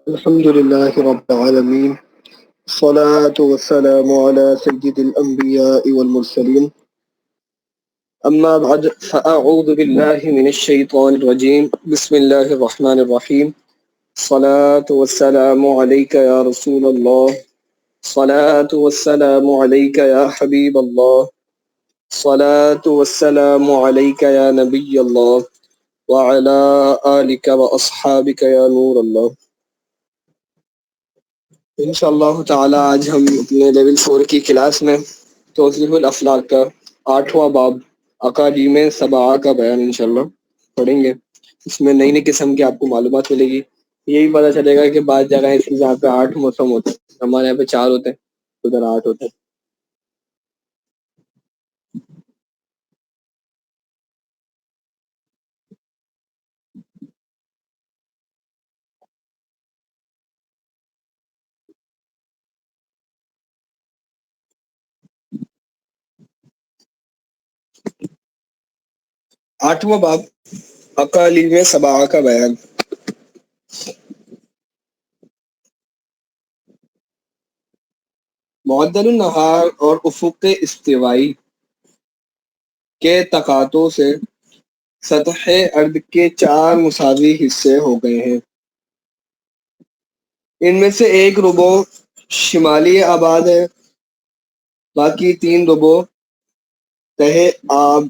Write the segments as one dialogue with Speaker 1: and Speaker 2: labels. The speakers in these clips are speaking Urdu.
Speaker 1: الحمد لله رب العالمين، الصلاة والسلام على سيد الأنبياء والمرسلين. أما بعد فأعوذ بالله من الشيطان الرجيم. بسم الله الرحمن الرحيم. الصلاة والسلام عليك يا رسول الله، الصلاة والسلام عليك يا حبيب الله، الصلاة والسلام عليك يا نبي الله، وعلى آلك وأصحابك يا نور الله. انشاءاللہ تعالی آج ہم اپنے لیول 4 کی کلاس میں توضیح الافلاق کا 8واں باب اقالیم سبعہ کا بیان انشاءاللہ پڑھیں گے. اس میں نئی نئی قسم کی آپ کو معلومات ملے گی. یہی پتہ چلے گا کہ بعض جگہ ایسی جہاں پہ 8 موسم ہوتے ہیں، ہمارے یہاں پہ 4 ہوتے ہیں، ادھر 8 ہوتے ہیں. آٹھواں باب اقالیم سبعہ کا بیان. معدل النہار اور افق استوائی کے تقاطع سے سطح ارض کے 4 مساوی حصے ہو گئے ہیں. ان میں سے ایک ربع شمالی آباد ہے، باقی 3 ربع تہہ آب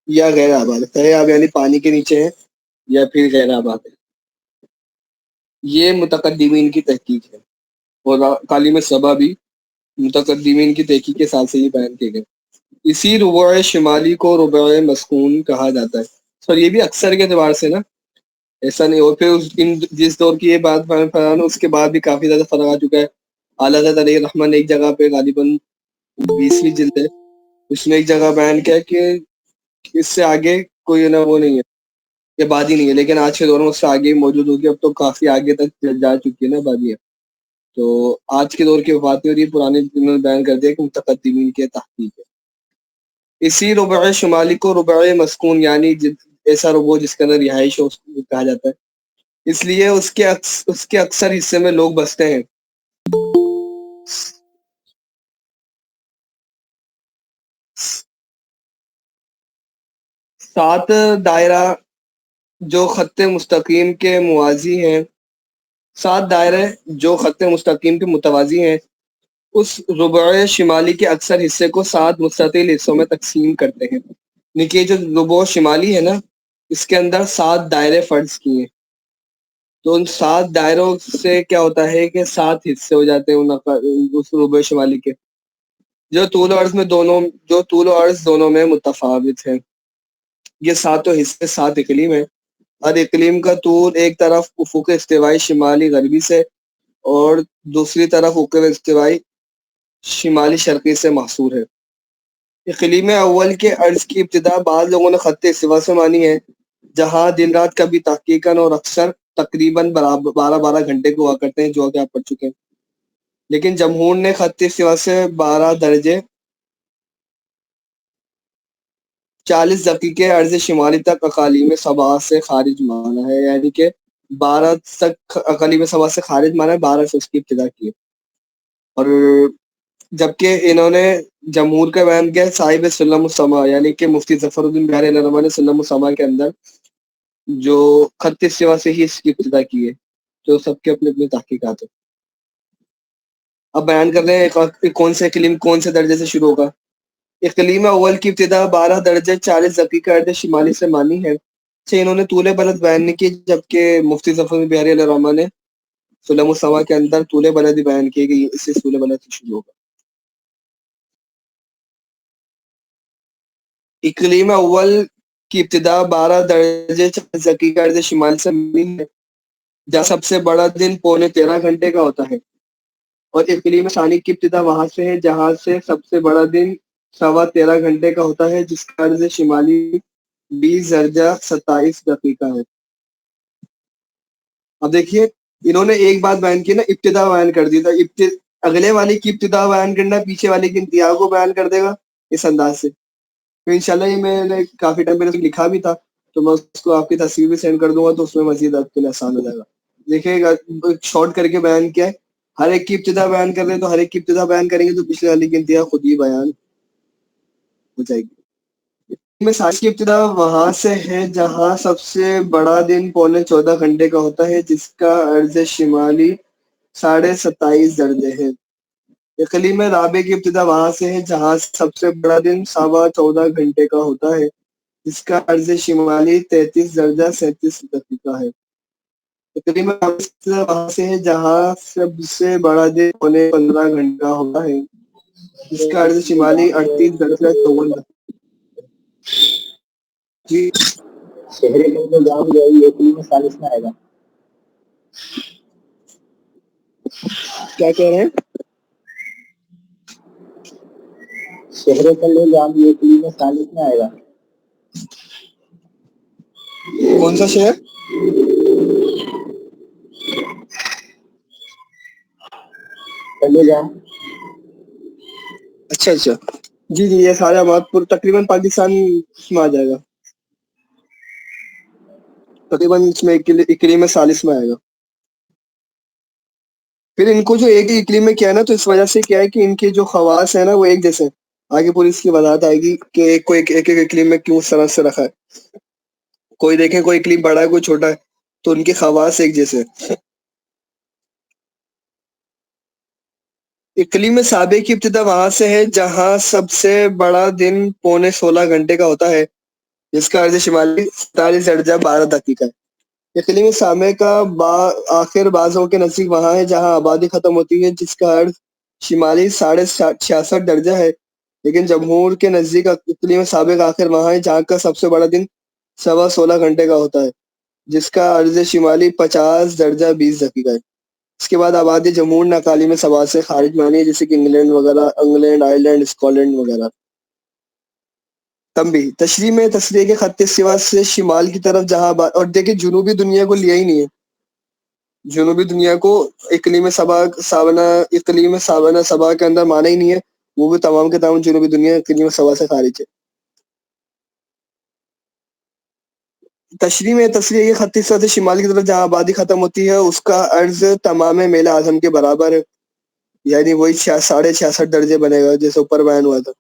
Speaker 1: یا غیر آباد ہے. تہہ آب یعنی پانی کے نیچے ہے یا پھر غیر آباد ہے. یہ متقدمین کی تحقیق ہے، اور اقالیم سبع بھی متقدمین کی تحقیق کے ساتھ سے یہ بیان کیے گئے. اسی ربع شمالی کو ربع مسکون کہا جاتا ہے. سر یہ بھی اکثر کے اعتبار سے نا ایسا نہیں. اور پھر جس دور کی یہ بات فران اس کے بعد بھی کافی زیادہ فرق آ چکا ہے. اعلیٰ حضرت علیہ الرحمٰن نے ایک جگہ پہ غالباً 20ویں جلد ہے، اس میں ایک جگہ بیان کیا کہ اس سے آگے کوئی نا وہ نہیں ہے، یہ آبادی نہیں ہے. لیکن آج کے دور میں اس سے آگے موجود ہوگی. اب تو کافی آگے تک جا چکی ہے نا آبادی. تو آج کے دور کی وفاتیں اور یہ پرانے دنوں میں بیان کر دیا کہ متقدمین کے تحقیق ہے. اسی ربع شمالی کو ربع مسکون یعنی ایسا ربع جس کے اندر رہائش ہو اس کو کہا جاتا ہے. اس لیے اس کے اکثر حصے میں لوگ بستے ہیں. سات دائرہ جو خط مستقیم کے موازی ہیں، 7 دائرے جو خط مستقیم کے متوازی ہیں اس ربع شمالی کے اکثر حصے کو 7 مستطیل حصوں میں تقسیم کرتے ہیں. یعنی جو ربع شمالی ہے نا اس کے اندر 7 دائرے فرض کیے. تو ان 7 دائروں سے کیا ہوتا ہے کہ 7 حصے ہو جاتے ہیں اس ربع شمالی کے، جو طول و عرض دونوں میں متفاوت ہیں. یہ 7 حصے 7 اقلیم ہیں. ہر اقلیم کا طول ایک طرف افق استوائی شمالی غربی سے اور دوسری طرف افق استوائی شمالی شرقی سے محصور ہے. اقلیم اول کے عرض کی ابتدا بعض لوگوں نے خط استوا سے مانی ہے، جہاں دن رات کا بھی تحقیقاً اور اکثر تقریباً 12 گھنٹے کو ہوا کرتے ہیں، جو کہ آپ پڑھ چکے ہیں. لیکن جمہور نے خط استوا سے 12 درجے 40 دقیقے عرض شمالی تک اقالیم سبعہ سے خارج مانا ہے. یعنی کہ 12 تک اقالیم سبعہ سے خارج مانا ہے، 12 سے اس کی ابتدا کی ہے. اور جبکہ انہوں نے جمہور کا بیان کیا صاحب سلم السما یعنی کہ مفتی ظفر الدین بہاری علیہ الرحمٰن نے سلم السما کے اندر جو خط استوا سے ہی اس کی ابتدا کی ہے. تو سب کے اپنے اپنے تحقیقات ہیں. اب بیان کر رہے ہیں کون سے اقلیم کون سے درجے سے شروع ہوگا. اقلیم اول کی ابتدا 12 درجے 40 دقیقہ عرض شمالی سے مانی ہے. انہوں نے طول بلد بیان نہیں کی، جبکہ مفتی ظفر الدین بہاری علیہ الرحمٰن نے سلم السما کے اندر طول بلد بیان کی گئی، اس سے طول بلد سے شروع ہوگا. اقلیم اول کی ابتدا 12 درجے 40 دقیقہ عرض شمال سے مانی ہے، جہاں سب سے بڑا دن 13.25 گھنٹے کا ہوتا ہے. اور اقلیم ثانی کی ابتدا وہاں سے ہے جہاں سے سب سے بڑا دن 13.25 گھنٹے کا ہوتا ہے، جس کا عرض شمالی 20 درجہ 27 دقیقہ ہے. اب دیکھیے انہوں نے ایک بات بیان کی نا، ابتدا بیان کر دی. تھا اگلے والے کی ابتدا بیان کرنا پیچھے والے کی انتہا کو بیان کر دے گا اس انداز سے. تو انشاءاللہ یہ میں نے کافی ٹائم پہلے لکھا بھی تھا، تو میں اس کو آپ کی تصویر بھی سینڈ کر دوں گا، تو اس میں مزید آپ کے لیے آسان ہو جائے گا. دیکھیے گا شارٹ کر کے بیان کیا ہے، ہر ایک کی ابتدا بیان کر رہے ہیں تو ہر ایک کی ابتدا بیان کریں گے تو پچھلے والی کی انتہا خود ہی بیان ہو جائے گی۔ میں سال کی ابتدا وہاں سے ہے جہاں سب سے بڑا دن 14.25 گھنٹے کا ہوتا ہے، جس کا عرض شمالی 27.5 درجے ہے۔ اقلیم رابع کی ابتدا وہاں سے ہے جہاں سب سے بڑا دن 14.25 گھنٹے کا ہوتا ہے، جس کا عرض شمالی 33 درجہ 37 دقیقہ ہے۔ اقلیم رابع کی ابتدا وہاں سے ہے جہاں سب سے بڑا دن 15.5 گھنٹے کا ہوتا ہے، جس کا عرض شمالی 38 درجہ 54 دقیقہ۔ جی
Speaker 2: شہر کے اندر جام جو ہے یہ اقلیم ثالث میں آئے گا۔
Speaker 1: کیا کہہ رہے ہیں؟
Speaker 2: شہر کے اندر جام یہ اقلیم ثالث میں آئے گا۔
Speaker 1: کون سا شہر؟
Speaker 2: پہلے جام
Speaker 1: اچھا اچھا، جی جی، یہ سارا پور تقریباً پاکستان میں آ جائے گا، تقریباً اس میں اقلیم ثالث میں آئے گا۔ پھر ان کو جو ایک ہی اقلیم میں کیا ہے نا، تو اس وجہ سے کیا ہے کہ ان کے جو خواص ہیں نا وہ ایک جیسے ہیں۔ آگے پوری اس کی وضاحت آئے گی کہ ایک کو ایک ایک اقلیم میں کیوں اس طرح سے رکھا ہے۔ کوئی دیکھیں کوئی اقلیم بڑا ہے کوئی چھوٹا ہے تو ان کے خواص ایک جیسے ہیں۔ اقلیم سابع کی ابتدا وہاں سے ہے جہاں سب سے بڑا دن 16.25 گھنٹے کا ہوتا ہے، جس کا عرض شمالی 47 درجہ 12 دقیقہ ہے۔ اقلیم سامع کا آخر بعضوں کے نزدیک وہاں ہے جہاں آبادی ختم ہوتی ہے، جس کا عرض شمالی 66.5 درجہ ہے، لیکن جمہور کے نزدیک اقلیم سابع کا آخر وہاں ہے جہاں کا سب سے بڑا دن 16.25 گھنٹے کا ہوتا ہے، جس کا عرض شمالی 50 درجہ 20 دقیقہ ہے۔ اس کے بعد آبادی جمہور نے اقالیم سبا سے خارج مانی ہے، جیسے کہ انگلینڈ وغیرہ، انگلینڈ، آئرلینڈ، اسکاٹ لینڈ وغیرہ۔ تنبیہ: تشریح میں تصریح کے خط سوا سے شمال کی طرف جہاں اور دیکھیں جنوبی دنیا کو لیا ہی نہیں ہے، جنوبی دنیا کو اقلیم سابانہ سبا کے اندر مانا ہی نہیں ہے، وہ بھی تمام کے تمام جنوبی دنیا اقلیم سبا سے خارج ہے۔ تشریح میں تصریح کے خط سے شمال کی طرف جہاں آبادی ختم ہوتی ہے اس کا عرض تمام میل اعظم کے برابر ہے، یعنی وہی 66.5 درجے بنے گا جیسے اوپر بیان ہوا تھا۔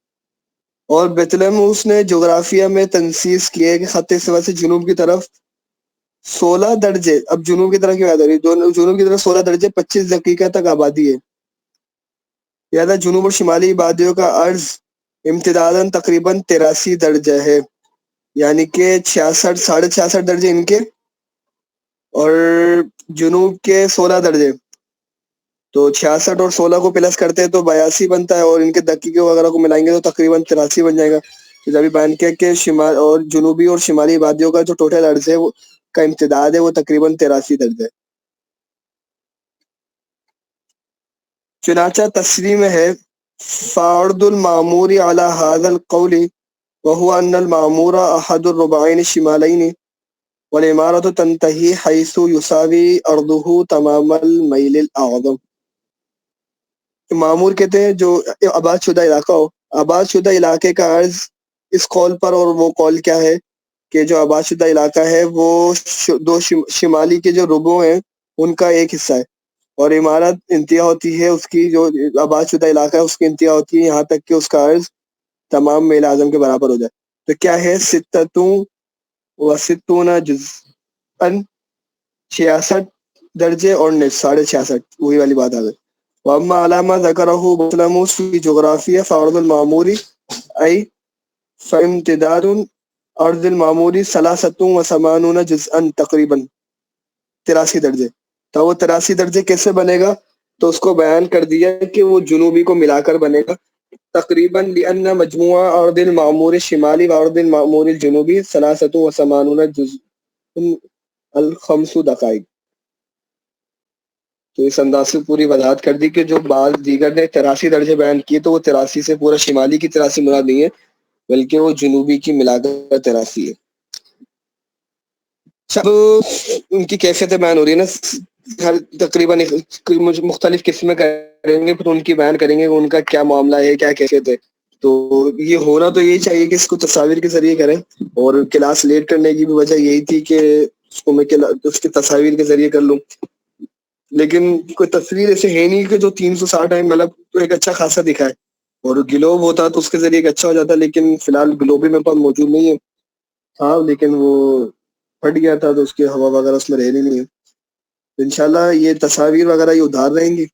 Speaker 1: اور بیتلہیم نے جغرافیہ میں تنصیص کیے کہ خط سوا سے جنوب کی طرف 16 درجے، اب جنوب کی طرف کی بات ہو رہی ہے، جنوب کی طرف 16 درجے 25 دقیقہ تک آبادی ہے، لہٰذا جنوب اور شمالی وادیوں کا عرض امتداداً تقریباً 83 درجے ہے، یعنی کہ 66.5 درجے ان کے اور جنوب کے 16 درجے، تو 66 اور 16 کو پلس کرتے ہیں تو 82 بنتا ہے، اور ان کے دقیقے وغیرہ کو ملائیں گے تو تقریباً 83 بن جائے گا۔ جب بیان کیا کہ شمال اور جنوبی اور شمالی وادیوں کا جو ٹوٹل عرض ہے وہ کا امتداد ہے وہ تقریباً 83 درجے ہے۔ چنانچہ تصریح میں ہے فعرض المعمور على هذا القول وهو ان المعمور احد الربعين الشمالين والعمارة تنتهي حيث يساوي ارضه تمام المیل الاعظم۔ معمور کہتے ہیں جو آباد شدہ علاقہ ہو، آباد شدہ علاقے کا عرض اس قول پر، اور وہ قول کیا ہے کہ جو آباد شدہ علاقہ ہے وہ دو شمالی کے جو ربع ہیں ان کا ایک حصہ ہے، اور عمارت انتہا ہوتی ہے اس کی، جو آباد شدہ علاقہ ہے اس کی انتہا ہوتی ہے یہاں تک کہ اس کا عرض تمام میل اعظم کے برابر ہو جائے۔ تو کیا ہے 66 جزءاً 66 درجے اور 66.5، وہی والی بات آ گئی۔ واما علامہ ذکرہ مسلم فی جغرافیہ فعرض المعموری ای فامتداد عرض المعموری 83 جزءاً تقریباً 83 درجے۔ تو وہ 83 درجے کیسے بنے گا؟ تو اس کو بیان کر دیا کہ وہ جنوبی کو ملا کر بنے گا تقریباً، لأن مجموعہ عرض المعمور الشمالی وعرض المعمور الجنوبی 83 جزء الخمس دقائق۔ تو اس انداز سے پوری وضاحت کر دی کہ جو بعض دیگر نے 83 درجے بیان کیے تو وہ 83 سے پورا شمالی کی 83 مراد نہیں ہے بلکہ وہ جنوبی کی ملا کر 83 ہے۔ سب ان کی کیفیتیں بیان ہو رہی ہے نا، ہر تقریباً مختلف قسمیں کریں گے، پھر ان کی بیان کریں گے ان کا کیا معاملہ ہے، کیا کیفیت ہے۔ تو یہ ہونا تو یہی چاہیے کہ اس کو تصاویر کے ذریعے کریں، اور کلاس لیٹ کرنے کی بھی وجہ یہی تھی کہ اس کو میں اس کی تصاویر کے ذریعے کر لوں۔ لیکن کوئی تصویر ایسے ہے نہیں کہ جو 360 ٹائم مطلب تو ایک اچھا خاصا دکھائے. اور گلوب ہوتا تو اس کے ذریعے ایک اچھا ہو جاتا, لیکن فی الحال گلوب بھی میرے پاس موجود نہیں ہے. ہاں لیکن وہ پھٹ گیا تھا تو اس کی ہوا وغیرہ اس میں رہ نہیں ہے. انشاءاللہ یہ تصاویر وغیرہ یہ ادھار رہیں گی.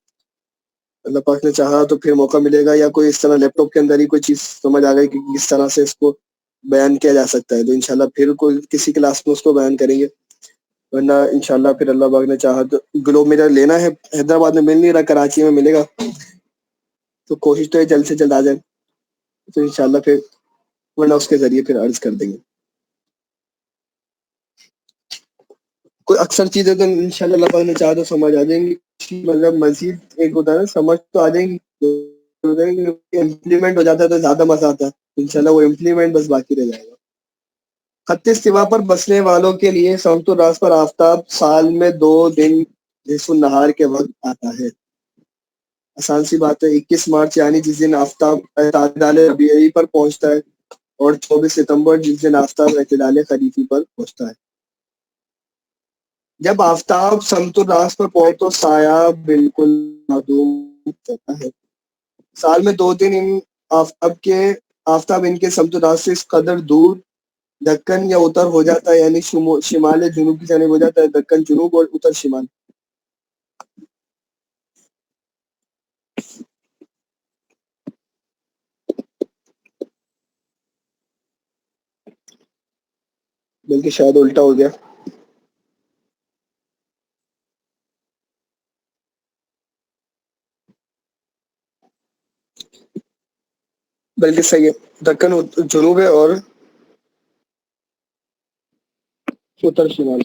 Speaker 1: اللہ پاک نے چاہا تو پھر موقع ملے گا, یا کوئی اس طرح لیپ ٹاپ کے اندر ہی کوئی چیز سمجھ آ گئی کہ کس طرح سے اس کو بیان کیا جا سکتا ہے, تو انشاءاللہ پھر کوئی کسی کلاس میں اس کو بیان کریں گے. ورنہ انشاءاللہ پھر اللہ پاک نے چاہا تو گلوب میرا لینا ہے, حیدرآباد میں مل نہیں رہا, کراچی میں ملے گا, تو کوشش تو ہے جلد سے جلد آ جائے, تو انشاءاللہ پھر ورنہ اس کے ذریعے پھر عرض کر دیں گے. کوئی اکثر چیزیں تو انشاءاللہ اللہ پاک نے چاہا تو سمجھ آ جائیں گی, مطلب مزید ایک ہوتا ہے نا سمجھ تو آ جائیں گی, امپلیمنٹ ہو جاتا ہے تو زیادہ مزہ آتا ہے. انشاءاللہ وہ امپلیمنٹ بس باقی رہ جائے گا. خط استوا پر بسنے والوں کے لیے سمت الراس پر آفتاب سال میں 2 دن نصف النہار کے وقت آتا ہے. آسان سی بات ہے, 21 مارچ یعنی جس دن آفتاب اعتدال ربیعی پر پہنچتا ہے, اور 24 ستمبر جس دن آفتاب اعتدال خریفی پر پہنچتا ہے. جب آفتاب سمت الراس پر پہنچے تو سایہ بالکل معدوم ہوتا ہے. سال میں 2 دن آفتاب ان کے سمت الراس سے اس قدر دور دکن یا اتر ہو جاتا ہے, یعنی شمال جنوب کی جانب ہو جاتا ہے, دکن جنوب اور اتر شمال. بلکہ شاید الٹا ہو گیا. بلکہ صحیح ہے, دکن جنوب ہے اور اتر شمال.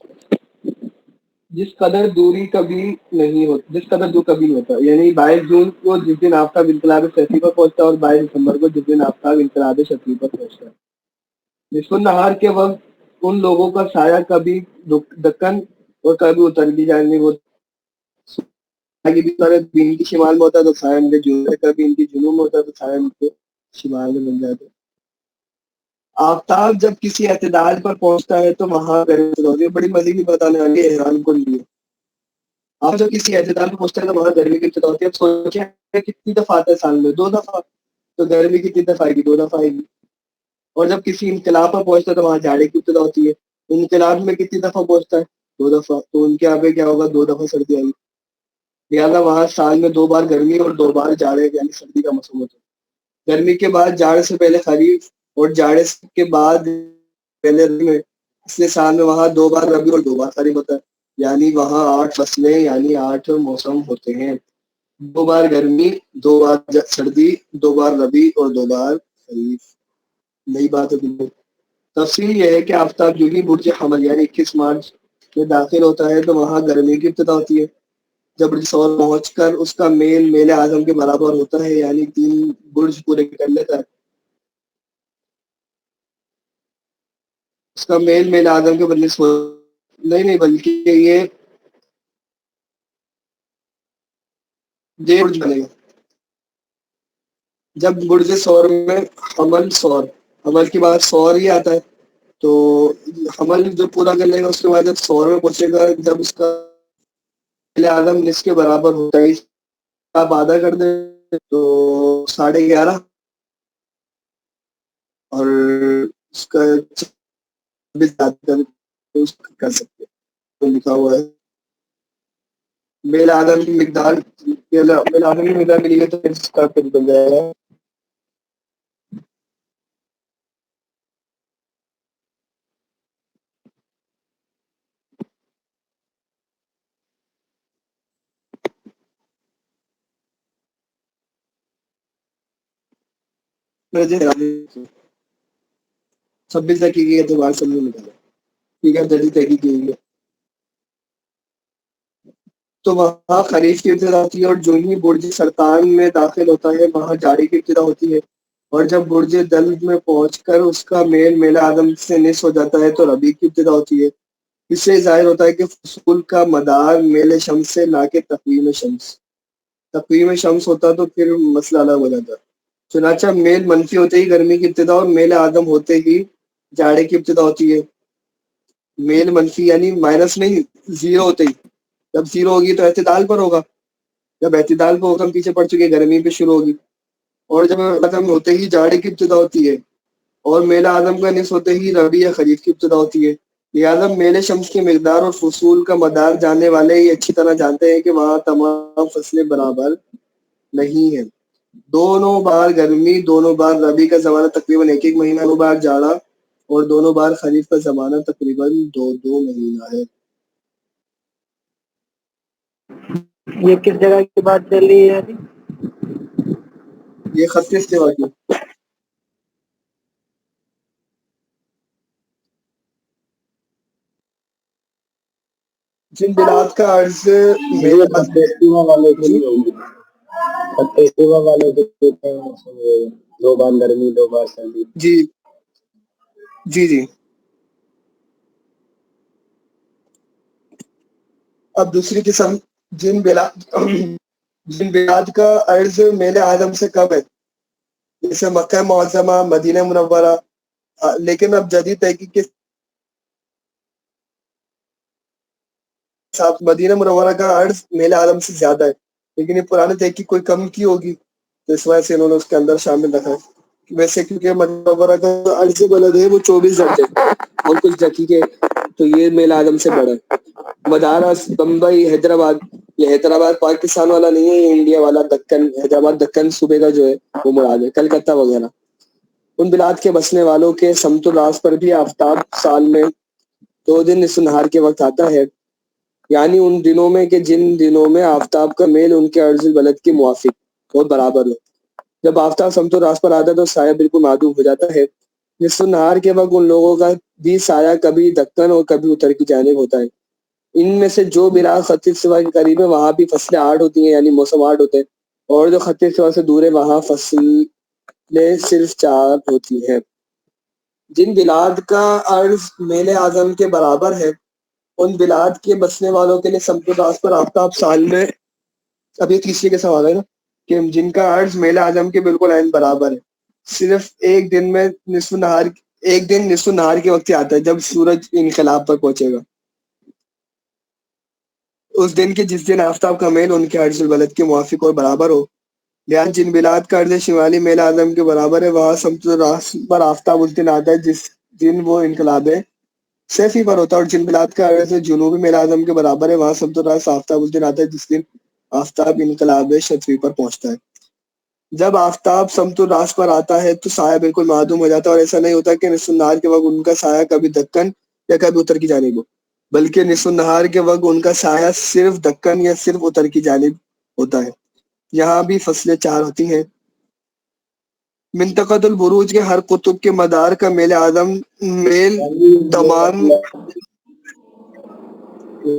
Speaker 1: جس قدر دوری کبھی نہیں ہوتا, جس قدر دور کبھی نہیں ہوتا, یعنی 22 جون کو جس دن آفتاب انقلاب شفیع پر پہنچتا ہے, اور 22 دسمبر کو جس دن آفتاب انقلاب شفیع پر پہنچتا ہے. نصف النہار کے وقت ان لوگوں کا سایہ کبھی دکن اور کبھی اتر کی جانب ہوتا ہے, ان کی شمال میں ہوتا ہے تو سایہ ان کے جنوب میں, کبھی ان کی جنوب میں ہوتا ہے تو سایہ ان کے شمال میں بن جاتا ہے. آفتاب جب کسی اعتدال پر پہنچتا ہے تو وہاں گرمی, بڑی مزے کی بتانے والی ہے حیران کو لیے. آپ جب کسی اعتدال پر پہنچتا ہے تو وہاں گرمی کی ابتدا ہوتی ہے. اب سوچیں کتنی دفعہ آتا ہے سال میں, 2 دفعہ, تو گرمی کتنی دفعہ آئے گی, 2 دفعہ آئے گی. اور جب کسی انقلاب پر پہنچتا ہے تو وہاں جاڑے کی ابتدا ہوتی ہے. انقلاب میں کتنی دفعہ پہنچتا ہے, 2 دفعہ, تو ان کے یہاں پہ کیا ہوگا, 2 دفعہ سردی آئی. لہٰذا وہاں سال میں 2 بار گرمی اور 2 بار جاڑے یعنی سردی کا موسم ہوتا ہے. گرمی کے بعد جاڑ سے پہلے خریف, اور جاڑے کے بعد پہلے ربیع میں, اس لیے سال میں وہاں 2 بار ربیع اور 2 بار خریف ہوتا ہے. یعنی وہاں 8 فصلیں یعنی 8 موسم ہوتے ہیں. 2 بار گرمی, 2 بار سردی, 2 بار ربیع اور 2 بار خریف. نئی بات ہے. تفصیل یہ ہے کہ آفتاب جو ہی برج حمل یعنی 21 مارچ میں داخل ہوتا ہے تو وہاں گرمی کی ابتدا ہوتی ہے. جب برج ثور پہنچ کر اس کا میل اعظم کے برابر ہوتا ہے, یعنی 3 برج پورے کر لیتا ہے, اس کا میل اعظم کے بدلے نہیں بلکہ یہ برج بنے گا. جب برج ثور میں حمل کے بعد ثور ہی آتا ہے, تو حمل جو پورا کر لے گا اس کے بعد جب ثور میں پہنچے گا, جب اس کا میل اعظم اس کے برابر ہوتا ہے, آپ آدھا کر دیں تو 11.5, اور اس کا کر سکتے ہیں. لکھا ہوا ہے میل اعظم کی مقدار, میل اعظم کی مقدار ملی ہے تو اس کا پھر بن جائے گا. چھبیس تک کی تو بات سمجھ نکالا, ٹھیک ہے, جلدی تحقیق کی ہے. تو وہاں خریف کی ابتدا ہوتی ہے, اور جو ہی برج سرطان میں داخل ہوتا ہے وہاں جاڑے کی ابتدا ہوتی ہے. اور جب برج دلو میں پہنچ کر اس کا میل اعظم سے نصف ہو جاتا ہے تو ربیع کی ابتدا ہوتی ہے. اس سے ظاہر ہوتا ہے کہ فصول کا مدار میل شمس سے نہ کہ تقویم شمس. تقویم شمس ہوتا تو پھر مسئلہ الگ ہو جاتا. چنانچہ میل منفی ہوتے ہی گرمی کی ابتدا, اور میل اعظم ہوتے ہی جاڑے کی ابتدا ہوتی ہے. میل منفی یعنی مائنس نہیں, 0 ہوتے ہی, جب 0 ہوگی تو اعتدال پر ہوگا، جب اعتدال پہ ہوگا ہم پیچھے پڑ چکے، گرمی پہ شروع ہوگی، اور جب ختم ہوتے ہی جاڑے کی ابتدا ہوتی ہے، اور میلہ اعظم کا نصف ہوتے ہی ربیع یا خریف کی ابتدا ہوتی ہے۔ لہٰذا میل شمس کی مقدار اور فصول کا مدار جاننے والے یہ اچھی طرح جانتے ہیں کہ وہاں تمام فصلیں برابر نہیں ہیں۔ دونوں بار گرمی، دونوں بار ربیع کا زمانہ تقریباً 1 مہینہ، دونوں بار جاڑا، اور دونوں بار خریف کا زمانہ تقریباً 2 مہینہ ہے۔
Speaker 2: یہ کس جگہ کی بات چل رہی ہے ابھی؟
Speaker 1: یہ خط استوا کی جن بلاد کا عرض
Speaker 2: یہ خط استوا والے کے
Speaker 1: جی
Speaker 2: لیے ہوگی، خط استوا والے کے لیے 2 بار گرمی 2 بار سردی۔
Speaker 1: جی جی جی اب دوسری قسم، جن بلاد کا عرض میل اعظم سے کم ہے، جیسے مکہ معظمہ، مدینہ منورہ، لیکن اب جدید تحقیق کے ساتھ مدینہ منورہ کا عرض میل اعظم سے زیادہ ہے، لیکن یہ پرانے تحقیق کوئی کم کی ہوگی تو اس وجہ سے انہوں نے اس کے اندر شامل رکھا ہے۔ ویسے کیونکہ مدینہ منورہ کا عرض بلد ہے وہ 24 درجے اور کچھ دقیقے، تو یہ میل اعظم سے بڑا ہے۔ مدارس، بمبئی، حیدرآباد، یہ حیدرآباد پاکستان والا نہیں ہے، یہ انڈیا والا دکن، حیدرآباد دکن صوبے کا جو ہے وہ مراد ہے، کلکتہ وغیرہ۔ ان بلاد کے بسنے والوں کے سمت الراس پر بھی آفتاب سال میں 2 دن نصف نہار کے وقت آتا ہے، یعنی ان دنوں میں کہ جن دنوں میں آفتاب کا میل ان کے عرض البلد کے موافق اور برابر ہو۔ جب آفتاب سمت الراس پر آتا ہے تو سایہ بالکل معدوم ہو جاتا ہے۔ نصف نہار کے وقت ان لوگوں کا بھی سایہ کبھی دکن اور کبھی اتر کی جانب ہوتا ہے۔ ان میں سے جو بلاد خط استوا کے قریب ہے وہاں بھی فصلیں 8 ہوتی ہیں، یعنی موسم 8 ہوتے ہیں، اور جو خط استوا سے دور ہے وہاں فصلیں صرف 4 ہوتی ہیں۔ جن بلاد کا عرض میل اعظم کے برابر ہے ان بلاد کے بسنے والوں کے لیے سمت الراس پر آفتاب سال میں، اب یہ تیسری کے سوال ہے نا، کہ جن کا عرض میل اعظم کے بالکل عین برابر ہے، صرف ایک دن نصف نہار کے وقت ہی آتا ہے جب سورج انقلاب پر پہنچے گا، اس دن کے جس دن آفتاب کا میل ان کے عرض البلد کے موافق اور برابر ہو۔ لہٰذا جن بلاد کا عرض شمالی میل اعظم کے برابر ہے وہاں سمت الراس پر آفتاب اس دن آتا ہے جس دن وہ انقلاب سیفی پر ہوتا ہے، اور جن بلاد کا عرض جنوبی میل اعظم کے برابر ہے وہاں سمت الراس آفتاب اس دن آتا ہے جس دن آفتاب انقلاب شتوی پر پہنچتا ہے۔ جب آفتاب سمت الراس پر آتا ہے تو سایہ بالکل معدوم ہو جاتا ہے، اور ایسا نہیں ہوتا کہ نصف النہار کے وقت ان کا سایہ کبھی دکن یا کبھی اتر کی جانب ہو، بلکہ نصف النہار کے وقت ان کا سایہ صرف دکن یا صرف اتر کی جانب ہوتا ہے۔ یہاں بھی فصلیں 4 ہوتی ہیں۔ منطقۃ البروج کے ہر قطب کے مدار کا میل اعظم میل تمام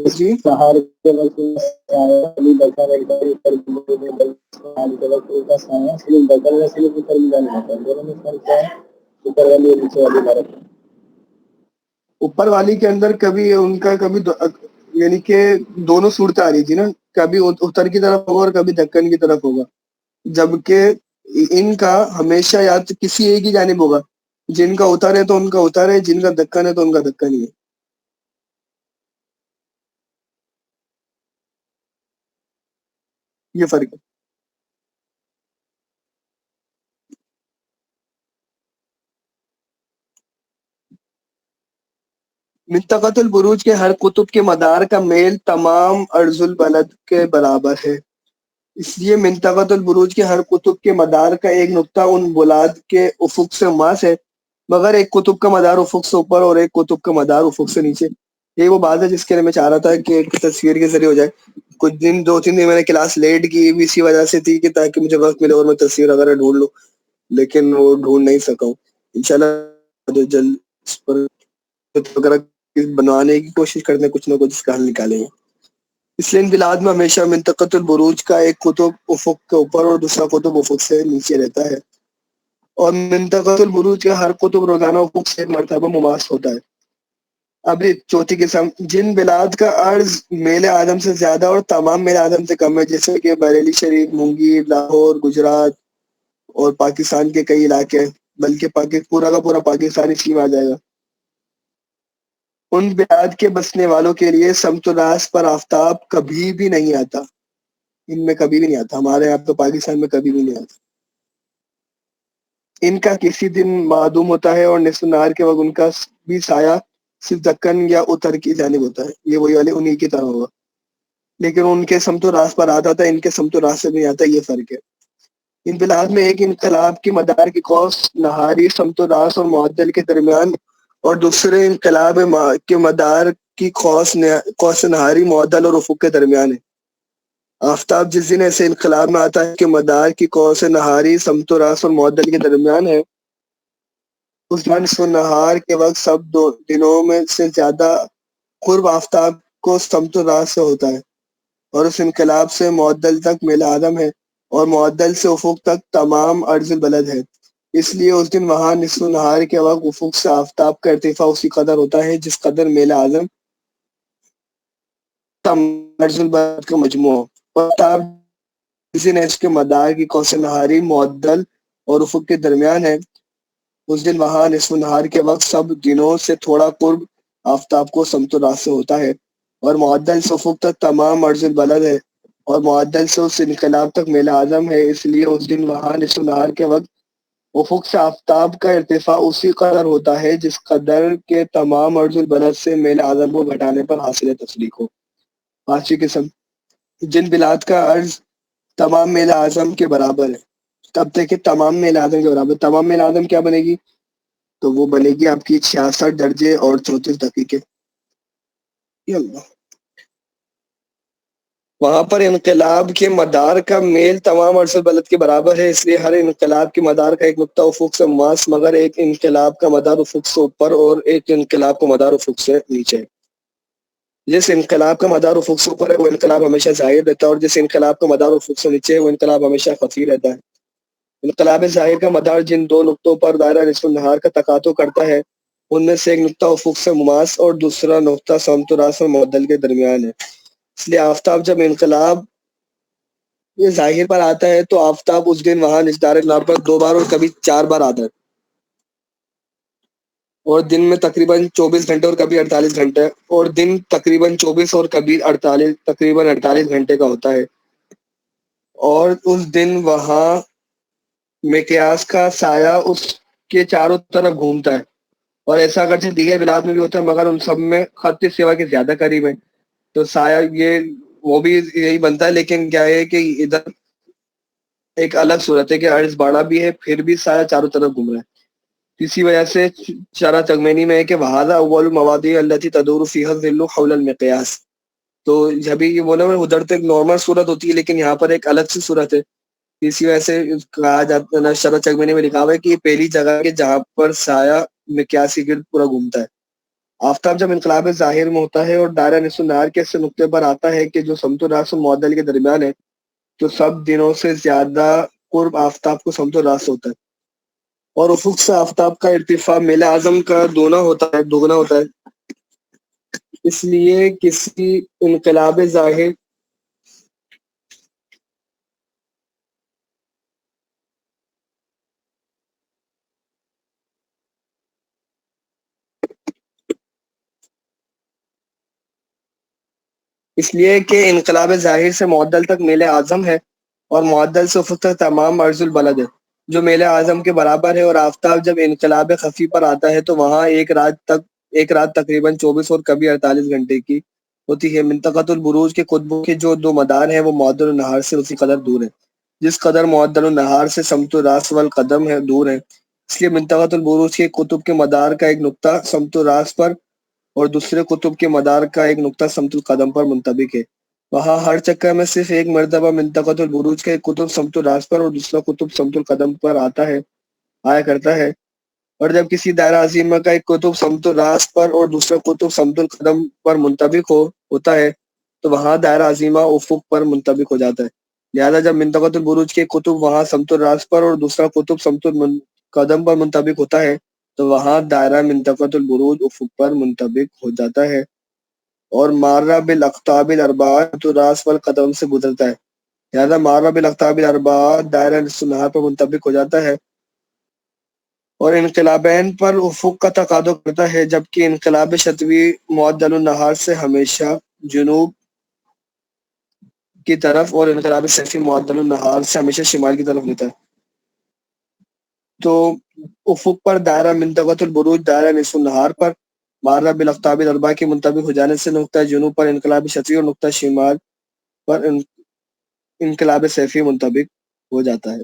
Speaker 1: جی
Speaker 2: سہار کے وقت سایہ علی دکن کے وقت ان کا سایہ صرف دکن یا صرف اتر کی جانب ہوتا ہے۔ دونوں میں فرق کیا ہے؟ اوپر والی اور نیچے والی عبارت۔
Speaker 1: اوپر والی کے اندر کبھی ان کا کبھی یعنی کہ دونوں صورتیں آ رہی تھی نا، کبھی اتر کی طرف ہوگا اور کبھی دکن کی طرف ہوگا، جبکہ ان کا ہمیشہ یا تو کسی ایک ہی جانب ہوگا، جن کا اتر ہے تو ان کا اتر ہے، جن کا دکن ہے تو ان کا دکن ہی ہے۔ یہ فرق ہے۔ منطقۃ البروج کے ہر قطب کے مدار کا میل تمام عرض البلد کے برابر ہے، اس لیے منطقۃ البروج کے ہر قطب کے مدار کا ایک نقطہ ان بلاد کے افق سے ماس ہے، مگر ایک قطب کا مدار افق سے اوپر اور ایک قطب کا مدار افق سے نیچے۔ یہ وہ بات ہے جس کے لیے میں چاہ رہا تھا کہ ایک تصویر کے ذریعے ہو جائے۔ کچھ دن 2-3 دن میں نے کلاس لیٹ کی بھی اسی وجہ سے تھی کہ تاکہ مجھے وقت ملے اور میں تصویر وغیرہ ڈھونڈ لوں، لیکن وہ ڈھونڈ نہیں سکا ہوں۔ انشاءاللہ جلد اس پر وغیرہ بنوانے کی کوشش کرتے ہیں، کچھ نہ کچھ اس کا حل نکالیں گے۔ اس لیے ان بلاد میں ہمیشہ منطقۃ البروج کا ایک قطب افق کے اوپر اور دوسرا قطب افق سے نیچے رہتا ہے، اور منطقۃ البروج کا ہر قطب روزانہ افق سے ایک مرتبہ مماس ہوتا ہے۔ اب چوتھی قسم، جن بلاد کا عرض میل اعظم سے زیادہ اور تمام میل اعظم سے کم ہے، جیسے کہ بریلی شریف، مونگیر، لاہور، گجرات اور پاکستان کے کئی علاقے، بلکہ پورا کا پورا پاکستان اسی میں آ جائے گا۔ ان بلاد کے بسنے والوں کے لیے سمت راست پر آفتاب کبھی بھی نہیں آتا، ان میں کبھی بھی نہیں آتا، ہمارے یہاں تو پاکستان میں کبھی بھی نہیں آتا۔ ان کا کسی دن معدوم ہوتا ہے اور نصف نہار کے وقت ان کا بھی سایہ صرف دکن یا اتر کی جانب ہوتا ہے، یہ وہی والے انہی کی طرح ہوگا، لیکن ان کے سمت و راست پر آتا تھا، ان کے سمت و راست سے نہیں آتا، یہ فرق ہے۔ ان بلاد میں ایک انقلاب کی مدار کی قوس نہاری سمت و راست اور معدل کے درمیان، اور دوسرے انقلاب کے مدار کی قوس نہاری معدل اور افق کے درمیان ہے۔ آفتاب جس دن ایسے انقلاب میں آتا ہے کہ مدار کی قوس نہاری سمت و راست اور معدل کے درمیان ہے، اس دن نصف نہار کے وقت سب دنوں میں سے زیادہ قرب آفتاب کو سمت و راست سے ہوتا ہے، اور اس انقلاب سے معدل تک میل آدم ہے، اور معدل سے افق تک تمام عرض البلد ہے۔ اس لیے اس دن وہاں نصف نہار کے وقت افق سے آفتاب کا ارتفاع اسی قدر ہوتا ہے جس قدر میل اعظم عرض البلد کا مجموع ہو۔ آفتاب جس دن اس کے مدار کی قوس نہاری معدل اور افق کے درمیان ہے، اس دن وہاں نصف نہار کے وقت سب دنوں سے تھوڑا قرب آفتاب کو سمت و راست سے ہوتا ہے، اور معدل سے افق تک تمام عرض البلد ہے، اور معدل سے اس انقلاب تک میل اعظم ہے۔ اس لیے اس دن وہاں نصف نہار کے وقت افق سے آفتاب کا ارتفاع اسی قدر ہوتا ہے جس قدر کے تمام عرض البلد سے میل اعظم کو گھٹانے پر حاصل تفریق ہو۔ پانچویں قسم، جن بلاد کا عرض تمام میل اعظم کے برابر ہے۔ تب تک کہ تمام میل اعظم کے برابر، تمام میل اعظم کیا بنے گی؟ تو وہ بنے گی آپ کی 66 درجے اور 34 دقیقے۔ اللہ، وہاں پر انقلاب کے مدار کا میل تمام عرض البلد کے برابر ہے، اس لیے ہر انقلاب کے مدار کا ایک نقطہ افق سے مماس، مگر ایک انقلاب کا مدار افق سے اوپر اور ایک انقلاب کا مدار افق سے نیچے ہے۔ جس انقلاب کا مدار افق سے اوپر ہے وہ انقلاب ہمیشہ ظاہر رہتا ہے، اور جس انقلاب کا مدار افق سے نیچے ہے وہ انقلاب ہمیشہ خفی رہتا ہے۔ انقلاب ظاہر کا مدار جن دو نقطوں پر دائرہ نصف النہار کا تقاطع کرتا ہے، ان میں سے ایک نقطہ افق سے مماس اور دوسرا نقطہ سمت و راست اور معدل کے درمیان ہے۔ اس لیے آفتاب جب انقلاب یہ ظاہر پر آتا ہے تو آفتاب اس دن وہاں نچدار انقلاب پر 2 بار اور کبھی 4 بار آتا ہے، اور دن میں تقریباً 24 گھنٹے اور کبھی 48 گھنٹے، اور دن تقریباً 24 اور کبھی 48 گھنٹے کا ہوتا ہے، اور اس دن وہاں مقیاس کا سایہ اس کے چاروں طرف گھومتا ہے، اور ایسا اگرچہ دیگر بلاد میں بھی ہوتا ہے مگر ان سب میں خط سیوا کے زیادہ قریب ہے، تو سایہ یہ وہ بھی یہی بنتا ہے، لیکن کیا ہے کہ ادھر ایک الگ صورت ہے کہ عرض بڑا بھی ہے پھر بھی سایہ چاروں طرف گھوم رہا ہے۔ اسی وجہ سے شرح تغمینی میں ہے کہ وَهَذَا أَوَّلُ الْمَوَاضِعِ الَّتِي تَدُورُ فِيهَا الظِّلُّ حَوْلَ الْمِقْيَاسِ۔ تو جبھی یہ بولا میں ادھر تو ایک نارمل صورت ہوتی ہے لیکن یہاں پر ایک الگ سی صورت ہے، اسی وجہ سے کہا جاتا ہے، شرح تغمینی میں لکھا ہوا ہے کہ یہ پہلی جگہ ہے جہاں پر سایہ مقیاس کے گرد پورا گھومتا ہے۔ آفتاب جب انقلاب ظاہر میں ہوتا ہے اور دائرہ نصف النہار کے ایسے نقطے پر آتا ہے کہ جو سمت و راست اور معدل کے درمیان ہے، تو سب دنوں سے زیادہ قرب آفتاب کو سمت و راست ہوتا ہے، اور افق سے آفتاب کا ارتفاع میل اعظم کا دوگنا ہوتا ہے۔ اس لیے کسی انقلاب ظاہر اس لیے کہ انقلاب ظاہر سے معدل تک میل اعظم ہے، اور معدل سے افق تک تمام عرض البلد ہے جو میل اعظم کے برابر ہے، اور آفتاب جب انقلاب خفی پر آتا ہے تو وہاں ایک رات تقریباً 24 اور کبھی 48 گھنٹے کی ہوتی ہے۔ منطقۃ البروج کے قطبوں کے جو 2 مدار ہیں وہ معدل النہار سے اسی قدر دور ہیں جس قدر معدل النہار سے سمت الراست والقدم ہے دور ہے۔ اس لیے منطقۃ البروج کے قطب کے مدار کا ایک نقطہ سمت الراست پر اور دوسرے قطب کے مدار کا ایک نقطہ سمت القدم پر منطبق ہے۔ وہاں ہر چکر میں صرف ایک مرتبہ منطقۃ البروج کا ایک قطب سمت الراست پر اور دوسرا قطب سمت القدم پر آیا کرتا ہے، اور جب کسی دائرہ عظیمہ کا ایک قطب سمت الراست پر اور دوسرا قطب سمت القدم پر منطبق ہوتا ہے تو وہاں دائرہ عظیمہ افق پر منطبق ہو جاتا ہے۔ لہذا جب منطقۃ البروج کے قطب وہاں سمت الراست پر اور دوسرا قطب سمت القدم پر منطبق ہوتا ہے تو وہاں دائرہ منطقۃ البروج افق پر منطبق ہو جاتا ہے، اور مارہ بالاقطاب الاربعہ سمت الراست والقدم سے گزرتا ہے۔ لہذا مارہ بالاقطاب الاربعہ دائرہ نصف النہار پر منطبق ہو جاتا ہے، اور انقلابین پر افق کا تقاضا کرتا ہے، جبکہ انقلاب شتوی معدل النہار سے ہمیشہ جنوب کی طرف اور انقلاب صیفی معدل النہار سے ہمیشہ شمال کی طرف لیتا ہے۔ تو افق پر دائرہ منطقۃ البروج دائرہ نصف النہار پر مارہ بالاقطاب الاربعہ کے منطبق ہو جانے سے نقطہ جنوب پر انقلاب شتوی اور نقطہ شمال پر انقلاب صیفی منطبق ہو جاتا ہے۔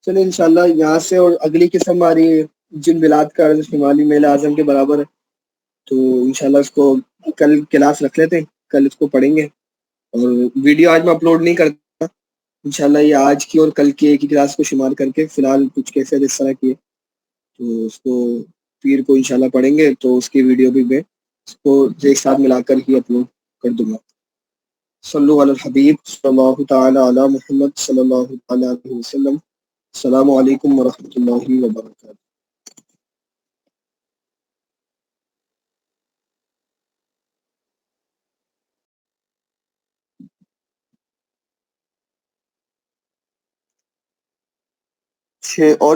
Speaker 1: چلیں انشاءاللہ یہاں سے اور اگلی قسم ہماری جن بلاد کا عرض شمالی میل اعظم کے برابر ہے، تو انشاءاللہ اس کو کل کلاس رکھ لیتے ہیں، کل اس کو پڑھیں گے۔ اور ویڈیو آج میں اپلوڈ نہیں کرتا، انشاءاللہ یہ آج کی اور کل کی ایک ہی کلاس کو شمار کر کے فی الحال کچھ کیسے اس طرح کی ہے، تو اس کو پیر کو انشاءاللہ پڑھیں گے، تو اس کی ویڈیو بھی میں اس کو ایک ساتھ ملا کر ہی اپلوڈ کر دوں گا۔ صلو علی الحبیب صلی اللہ تعالی علی محمد صلی اللہ تعالی علیہ وسلم۔ السلام علیکم ورحمۃ اللہ وبرکاتہ۔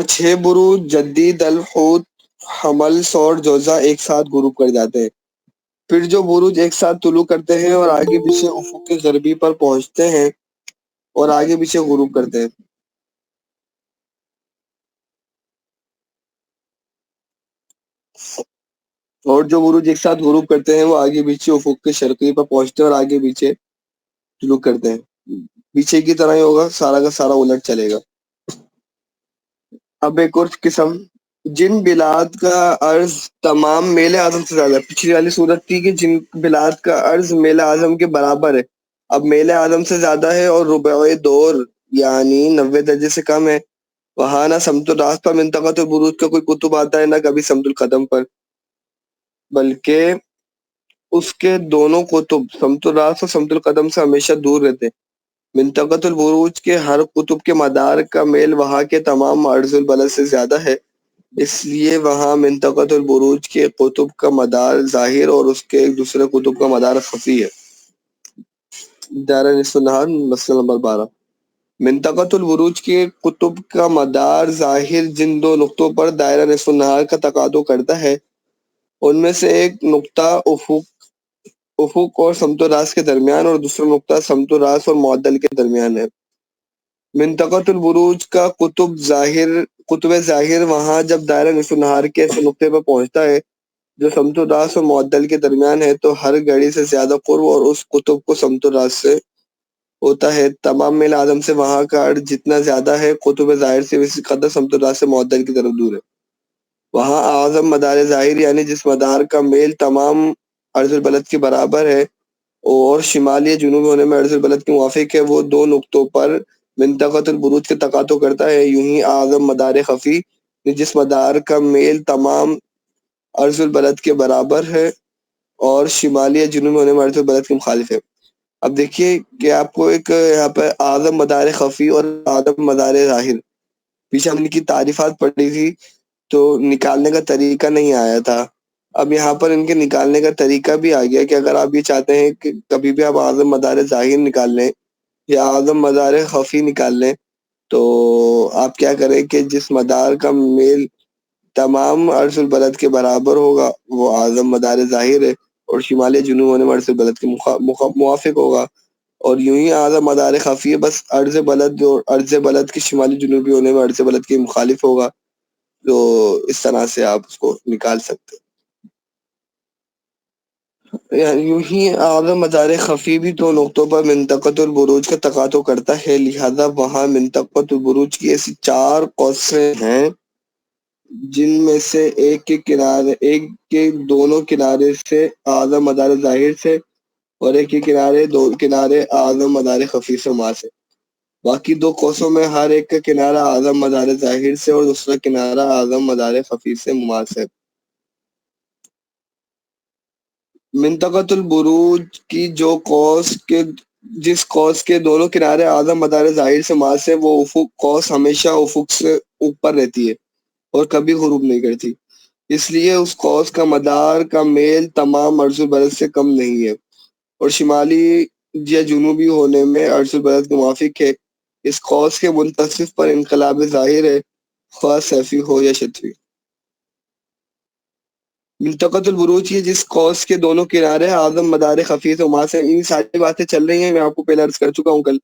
Speaker 1: چھ بروج جدید الحوت حمل سور جوزہ ایک ساتھ غروب کر جاتے ہیں۔ پھر جو بروج ایک ساتھ طلوع کرتے ہیں اور آگے پیچھے افق کے غربی پر پہنچتے ہیں اور آگے پیچھے غروب کرتے ہیں۔ اور جو بروج ایک ساتھ غروب کرتے ہیں وہ آگے پیچھے افق کے شرقی پر پہنچتے ہیں اور آگے پیچھے طلوع کرتے ہیں۔ پیچھے کی طرح ہی ہوگا، سارا کا سارا الٹ چلے گا۔ اب ایک اور قسم، جن بلاد کا عرض تمام میل اعظم سے زیادہ ہے۔ پچھلی والی صورت تھی کہ جن بلاد کا عرض میل اعظم کے برابر ہے، اب میل اعظم سے زیادہ ہے اور ربع دور یعنی 90 درجے سے کم ہے، وہاں نہ سمت الراس پر منطقۃ البروج کا کوئی قطب آتا ہے، نہ کبھی سمت القدم پر، بلکہ اس کے دونوں قطب سمت الراس اور سمت القدم سے ہمیشہ دور رہتے ہیں۔ منطقۃ البروج کے ہر قطب کے مدار کا میل وہاں کے تمام عرض البلد سے زیادہ ہے، اس لیے وہاں منطقۃ البروج کے قطب کا مدار ظاہر اور اس کے ایک دوسرے قطب کا مدار خفی ہے۔ دائرہ نصف النہار مسئلہ نمبر 12۔ منطقۃ البروج کے قطب کا مدار ظاہر جن دو نقطوں پر دائرہ نصف النہار کا تقاضا کرتا ہے ان میں سے ایک نقطہ افق اور سمت الراس کے درمیان اور دوسرا نقطہ سمت الراس اور معدل کے درمیان ہے۔ منطقۃ البروج کا قطب ظاہر وہاں جب دائرہ نصف النہار کے ایسے نقطے پر پہنچتا ہے جو سمت الراس اور معدل کے درمیان ہے تو ہر گھڑی سے زیادہ قرب اور اس قطب کو سمت الراس سے ہوتا ہے۔ تمام میل اعظم سے وہاں کا عرض جتنا زیادہ ہے قطب ظاہر سے اسی قدر سمت الراس سے معدل کی طرف دور ہے۔ وہاں اعظم مدار ظاہر یعنی جس مدار کا میل تمام عرض البلد کے برابر ہے اور شمالی یا جنوبی ہونے میں عرض البلد کے موافق ہے، وہ دو نقطوں پر منطقۃ البروج کے تقاضا کرتا ہے۔ یوں ہی اعظم مدار خفی جس مدار کا میل تمام عرض البلد کے برابر ہے اور شمالی یا جنوبی ہونے میں عرض البلد کے مخالف ہے۔ اب دیکھیے کہ آپ کو ایک یہاں پہ اعظم مدار خفی اور اعظم مدار ظاہر، پیچھے ہم نے کی تعریفات پڑھی تھی تو نکالنے کا طریقہ نہیں آیا تھا، اب یہاں پر ان کے نکالنے کا طریقہ بھی آ گیا کہ اگر آپ یہ چاہتے ہیں کہ کبھی بھی آپ اعظم مدار ظاہر نکال لیں یا اعظم مدار خفی نکال لیں تو آپ کیا کریں کہ جس مدار کا میل تمام عرض البلد کے برابر ہوگا وہ اعظم مدار ظاہر ہے اور شمالی جنوب ہونے میں عرض البلد کے موافق ہوگا، اور یوں ہی اعظم مدار خفی بس عرض بلد اور عرض بلد کے شمالی جنوبی ہونے میں عرض بلد کے مخالف ہوگا، تو اس طرح سے آپ اس کو نکال سکتے ہیں۔ یوں ہی اعظم مدار خفی بھی دو نقطوں پر منطقۃ البروج کا تقاضا کرتا ہے، لہذا وہاں منطقۃ البروج کی ایسی 4 قوسیں ہیں جن میں سے ایک کے دونوں کنارے سے اعظم مدار ظاہر سے اور ایک کے کنارے اعظم مدار خفی سے مماس ہے۔ باقی 2 قوسوں میں ہر ایک کا کنارہ اعظم مدار ظاہر سے اور دوسرا کنارہ اعظم مدار خفی سے مماس ہے۔ منطقۃ البروج کی جو قوس کے جس قوس کے دونوں کنارے اعظم مدار ظاہر سے ماس ہے، وہ افق قوس ہمیشہ افق سے اوپر رہتی ہے اور کبھی غروب نہیں کرتی، اس لیے اس قوس کا مدار کا میل تمام عرض البلد سے کم نہیں ہے اور شمالی یا جنوبی ہونے میں عرض البلد کے موافق ہے۔ اس قوس کے منتصف پر انقلاب ظاہر ہے، خواہ سیفی ہو یا شتوی۔ منطقۃ البروج یہ جس قوس کے دونوں کنارے اعظم مدار خفیف و ماس ہیں۔ ان ساری باتیں چل رہی ہیں، میں آپ کو پہلے عرض کر چکا ہوں کل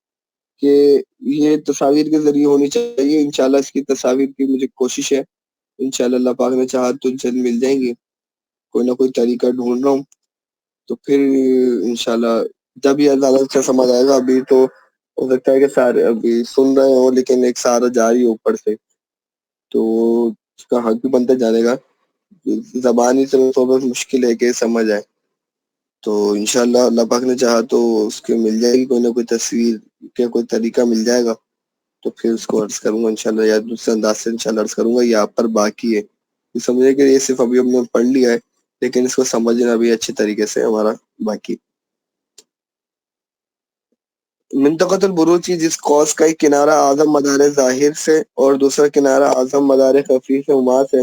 Speaker 1: کہ یہ تصاویر کے ذریعے ہونی چاہیے، انشاءاللہ اس کی تصاویر کی مجھے کوشش ہے، انشاءاللہ اللہ پاک نے چاہا تو جلد مل جائیں گی، کوئی نہ کوئی طریقہ ڈھونڈ رہا ہوں، تو پھر انشاءاللہ جب یہ زیادہ اچھا سمجھ آئے گا۔ ابھی تو ہو سکتا ہے کہ سارے ابھی سن رہے ہوں لیکن ایک سارا جاری ہے اوپر سے، تو اس کا حق بھی بنتا جانے گا، زبانی سے بہت مشکل ہے کہ سمجھ آئے، تو انشاءاللہ اللہ پاک نے چاہا تو اس کے مل جائے گی کوئی نہ کوئی تصویر کے کوئی طریقہ مل جائے گا، تو پھر اس کو عرض کروں گا انشاءاللہ، یا دوسرے انداز سے انشاءاللہ عرض کروں گا۔ یہ آپ پر باقی ہے، یہ سمجھے کہ یہ صرف ابھی ہم نے پڑھ لیا ہے لیکن اس کو سمجھنا بھی اچھے طریقے سے ہمارا باقی۔ منطقۃ البروج کی جس قوس کا ایک کنارہ اعظم مدار ظاہر سے اور دوسرا کنارہ اعظم مدار خفی سے مماس ہے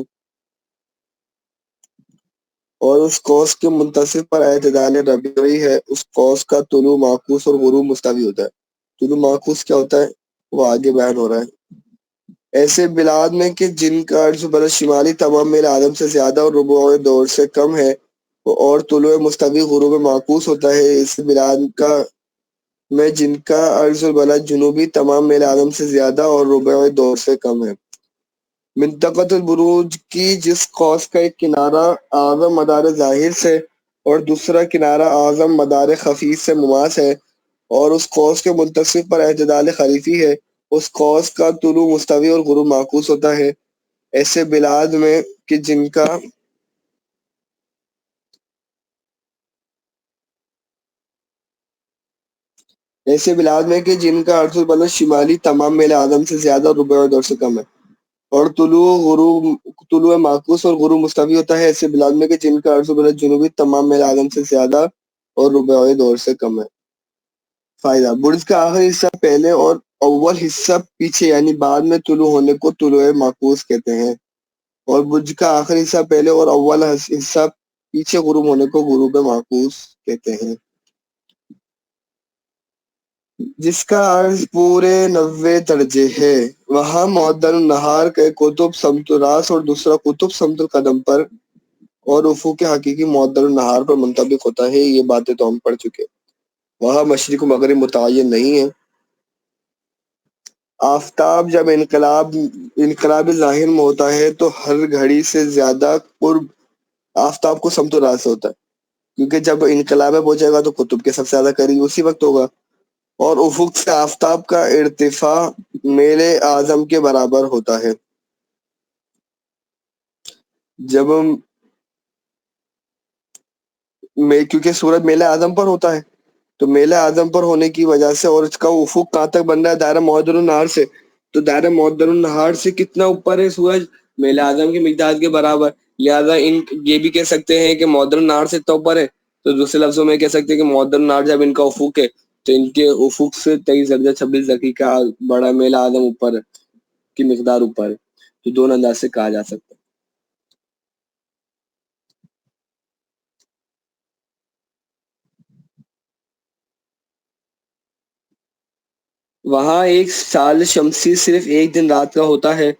Speaker 1: اور اس قوس کے منتصف پر اعتدال ربیعی ہے، اس قوس کا طلوع معکوس اور غروب مستوی ہوتا ہے۔ طلوع معکوس کیا ہوتا ہے وہ آگے بیان ہو رہا ہے۔ ایسے بلاد میں کہ جن کا عرض بلد شمالی تمام میل آدم سے زیادہ اور ربوع دور سے کم ہے اور طلوع مستوی غروب معکوس ہوتا ہے، اس بلاد کا میں جن کا عرض البلد جنوبی تمام میل آدم سے زیادہ اور ربع دور سے کم ہے۔ منطقۃ البروج کی جس قوس کا ایک کنارہ اعظم مدار ظاہر سے اور دوسرا کنارہ اعظم مدار خفیف سے مماس ہے اور اس قوس کے منتصف پر اعتدال خریفی ہے، اس قوس کا طلوع مستوی اور غروب معکوس ہوتا ہے۔ ایسے بلاد میں کہ جن کا عرض البلد شمالی تمام میل آدم سے زیادہ اور ربع دور سے کم ہے اور طلوع معکوس اور غروب مستوی ہوتا ہے، ایسے بلاد میں کہ جن کا عرض البلد جنوبی تمام میل آدم سے زیادہ اور ربع دور سے کم ہے۔ فائدہ: برج کا آخری حصہ پہلے اور اول حصہ پیچھے یعنی بعد میں طلوع ہونے کو طلوع معکوس کہتے ہیں، اور برج کا آخری حصہ پہلے اور اول حصہ پیچھے غروب ہونے کو غروب معکوس کہتے ہیں۔ جس کا عرض پورے 90 درجے ہے، وہاں معدل النہار کا ایک قطب سمت راس اور دوسرا قطب سمت القدم پر اور افق حقیقی معدل النہار پر منطبق ہوتا ہے۔ یہ باتیں تو ہم پڑھ چکے۔ وہاں مشرق و مغرب متعین نہیں ہے۔ آفتاب جب انقلاب ظاہر میں ہوتا ہے تو ہر گھڑی سے زیادہ قرب آفتاب کو سمت راس سے ہوتا ہے، کیونکہ جب انقلاب میں پہنچے گا تو قطب کے سب سے زیادہ قریب اسی وقت ہوگا، اور افق سے آفتاب کا ارتفاع میل اعظم کے برابر ہوتا ہے۔ جب کیونکہ سورج میل اعظم پر ہوتا ہے تو میل اعظم پر ہونے کی وجہ سے، اور اس کا افق کہاں تک بن رہا ہے؟ دائرہ معدل النہار سے، تو دائرہ معدل النہار سے کتنا اوپر ہے سورج؟ میل اعظم کی مقدار کے برابر، لہٰذا یہ بھی کہہ سکتے ہیں کہ معدل النہار سے اتنا اوپر ہے، تو دوسرے لفظوں میں کہہ سکتے ہیں کہ معدل النہار جب ان کا افق ہے تو ان کے افق سے 23 درجہ 26 دقیقہ بڑا میل اعظم اوپر کی مقدار اوپر ہے، تو دونوں انداز سے کہا جا سکتا ہے۔ وہاں ایک سال شمسی صرف ایک دن رات کا ہوتا ہے،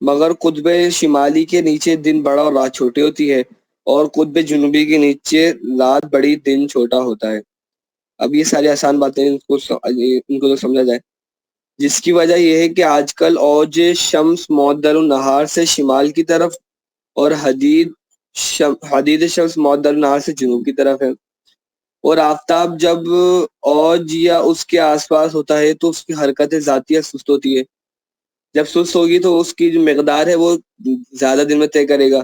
Speaker 1: مگر قطب شمالی کے نیچے دن بڑا اور رات چھوٹی ہوتی ہے، اور قطب جنوبی کے نیچے رات بڑی دن چھوٹا ہوتا ہے۔ اب یہ ساری آسان باتیں ان کو تو سمجھا جائے، جس کی وجہ یہ ہے کہ آج کل اوج شمس معدل النہار سے شمال کی طرف اور حدید شمس معدل النہار سے جنوب کی طرف ہے، اور آفتاب جب اوج یا اس کے آس پاس ہوتا ہے تو اس کی حرکت ذاتیہ سست ہوتی ہے، جب سست ہوگی تو اس کی جو مقدار ہے وہ زیادہ دن میں طے کرے گا،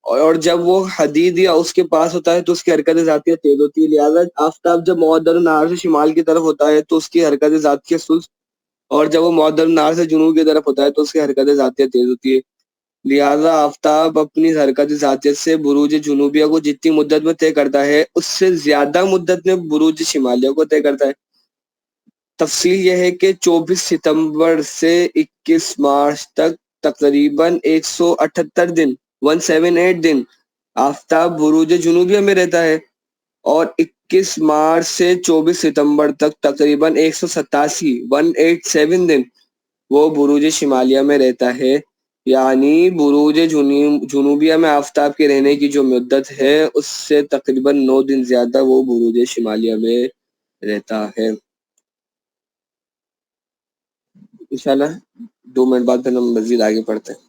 Speaker 1: اور جب وہ حدید یا اس کے پاس ہوتا ہے تو اس کی حرکت ذاتیہ تیز ہوتی ہے، لہٰذا آفتاب جب معدل النہار سے شمال کی طرف ہوتا ہے تو اس کی حرکت ذاتیہ سست، اور جب وہ معدل النہار سے جنوب کی طرف ہوتا ہے تو اس کی حرکت ذاتیہ تیز ہوتی ہے، لہٰذا آفتاب اپنی حرکت ذاتیت سے بروج جنوبیہ کو جتنی مدت میں طے کرتا ہے اس سے زیادہ مدت میں بروج شمالیہ کو طے کرتا ہے۔ تفصیل یہ ہے کہ 24 ستمبر سے 21 مارچ تک تقریباً 178 دن 178 دن آفتاب بروج جنوبیہ میں رہتا ہے، اور 21 مارچ سے 24 ستمبر تک تقریباً 187 دن وہ بروج شمالیہ میں رہتا ہے. یعنی بروج جنوبیہ میں آفتاب کے رہنے کی جو مدت ہے اس سے تقریباً 9 دن زیادہ وہ بروج شمالیہ میں رہتا ہے. انشاءاللہ 2 منٹ بعد پھر ہم مزید آگے پڑھتے ہیں.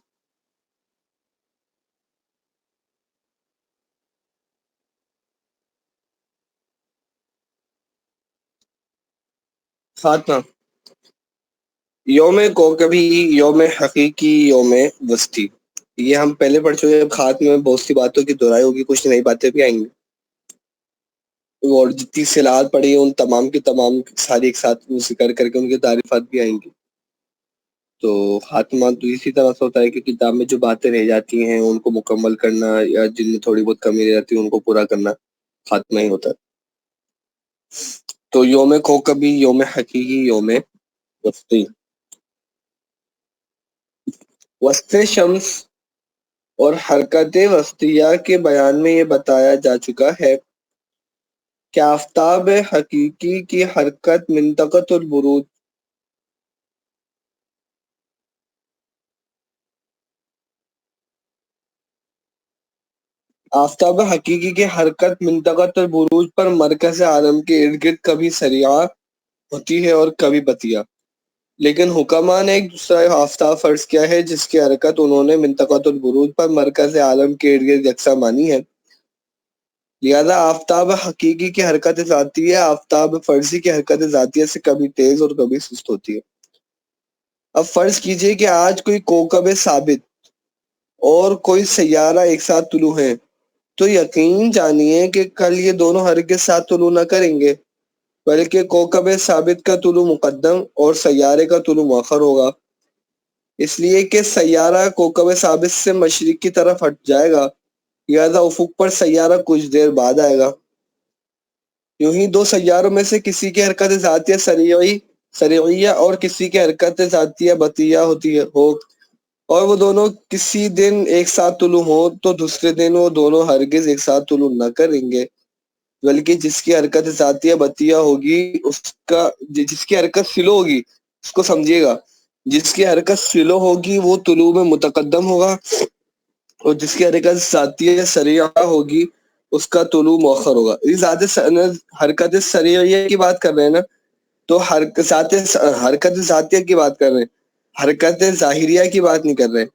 Speaker 1: خاتمہ. یوم کوکبی، یوم حقیقی، یوم وسطی، یہ ہم پہلے پڑھ چکے ہیں. خاتمے میں بہت سی باتوں کی دہرائی ہوگی، کچھ نئی باتیں بھی آئیں گی، اور جتنی صلاحات پڑھی ہیں ان تمام کی تمام ساری ایک ساتھ ذکر کر کے ان کی تعریفات بھی آئیں گی. تو خاتمہ تو اسی طرح سے ہوتا ہے کہ کتاب میں جو باتیں رہ جاتی ہیں ان کو مکمل کرنا، یا جن میں تھوڑی بہت کمی رہ جاتی ہے ان کو پورا کرنا خاتمہ ہی ہوتا ہے. تو یوم کوکبی، یوم حقیقی، یوم وسطی. وسط شمس اور حرکت وسطیہ کے بیان میں یہ بتایا جا چکا ہے کہ آفتاب حقیقی کی حرکت منطقۃ البروج آفتاب حقیقی کی حرکت منطقۃ البروج پر مرکز عالم کے ارد گرد کبھی سریع ہوتی ہے اور کبھی بطیء، لیکن حکماء نے ایک دوسرا آفتاب فرض کیا ہے جس کی حرکت انہوں نے منطقۃ البروج پر مرکز عالم کے ارد گرد یکساں مانی ہے. لہذا آفتاب حقیقی کی حرکت ذاتیہ آفتاب فرضی کی حرکت ذاتیہ سے کبھی تیز اور کبھی سست ہوتی ہے. اب فرض کیجئے کہ آج کوئی کوکب ثابت اور کوئی سیارہ ایک ساتھ طلوع ہیں، تو یقین جانیے کہ کل یہ دونوں ہرگز ساتھ طلوع نہ کریں گے، بلکہ کوکب ثابت کا طلوع مقدم اور سیارے کا طلوع مؤخر ہوگا. اس لیے کہ سیارہ کوکب ثابت سے مشرق کی طرف ہٹ جائے گا، لہذا افق پر سیارہ کچھ دیر بعد آئے گا. یوں ہی دو سیاروں میں سے کسی کی حرکت ذاتیہ سریعیہ اور کسی کی حرکت ذاتیہ بطیء ہوتی ہو، اور وہ دونوں کسی دن ایک ساتھ طلوع ہوں تو دوسرے دن وہ دونوں ہرگز ایک ساتھ طلوع نہ کریں گے، بلکہ جس کی حرکت ذاتیہ بطیء ہوگی جس کی حرکت سلو ہوگی، اس کو سمجھیے گا، جس کی حرکت سلو ہوگی وہ طلوع میں متقدم ہوگا، اور جس کی حرکت ذاتیہ سریعہ ہوگی اس کا طلوع مؤخر ہوگا. حرکت سریعیہ کی بات کر رہے ہیں نا، تو حرکت ذاتیہ کی بات کر رہے ہیں، حرکت ظاہریہ کی بات نہیں کر رہے.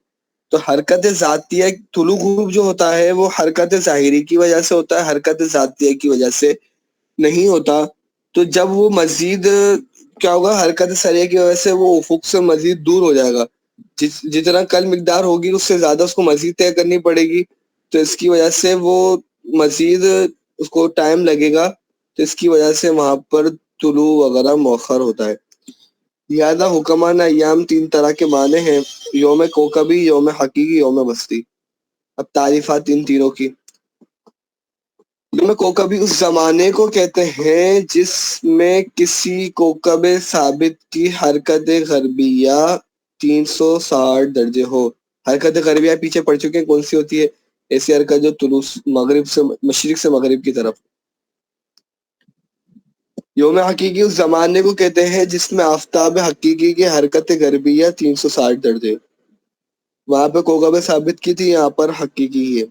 Speaker 1: تو حرکت ذاتیہ طلوع غروب جو ہوتا ہے وہ حرکت ظاہری کی وجہ سے ہوتا ہے، حرکت ذاتیہ کی وجہ سے نہیں ہوتا. تو جب وہ مزید کیا ہوگا، حرکت سریعہ کی وجہ سے وہ افق سے مزید دور ہو جائے گا، جتنا کل مقدار ہوگی اس سے زیادہ اس کو مزید طے کرنی پڑے گی، تو اس کی وجہ سے وہ مزید اس کو ٹائم لگے گا، تو اس کی وجہ سے وہاں پر طلوع وغیرہ مؤخر ہوتا ہے. لہذا حکماء نے ایام 3 طرح کے مانے ہیں: یوم کوکبی، یوم حقیقی، یوم وسطی. اب تعریفات ان تینوں کی. یوم کوکبی اس زمانے کو کہتے ہیں جس میں کسی کوکب ثابت کی حرکت غربیہ 360 درجے ہو. حرکت غربیہ پیچھے پڑ چکے ہیں، کون سی ہوتی ہے؟ ایسی حرکت جو طلوع مشرق سے مغرب کی طرف. یوم حقیقی اس زمانے کو کہتے ہیں جس میں آفتاب حقیقی کی حرکت غربیہ 360 درجے. وہاں پہ کوکب ثابت کی تھی، یہاں پر حقیقی ہے،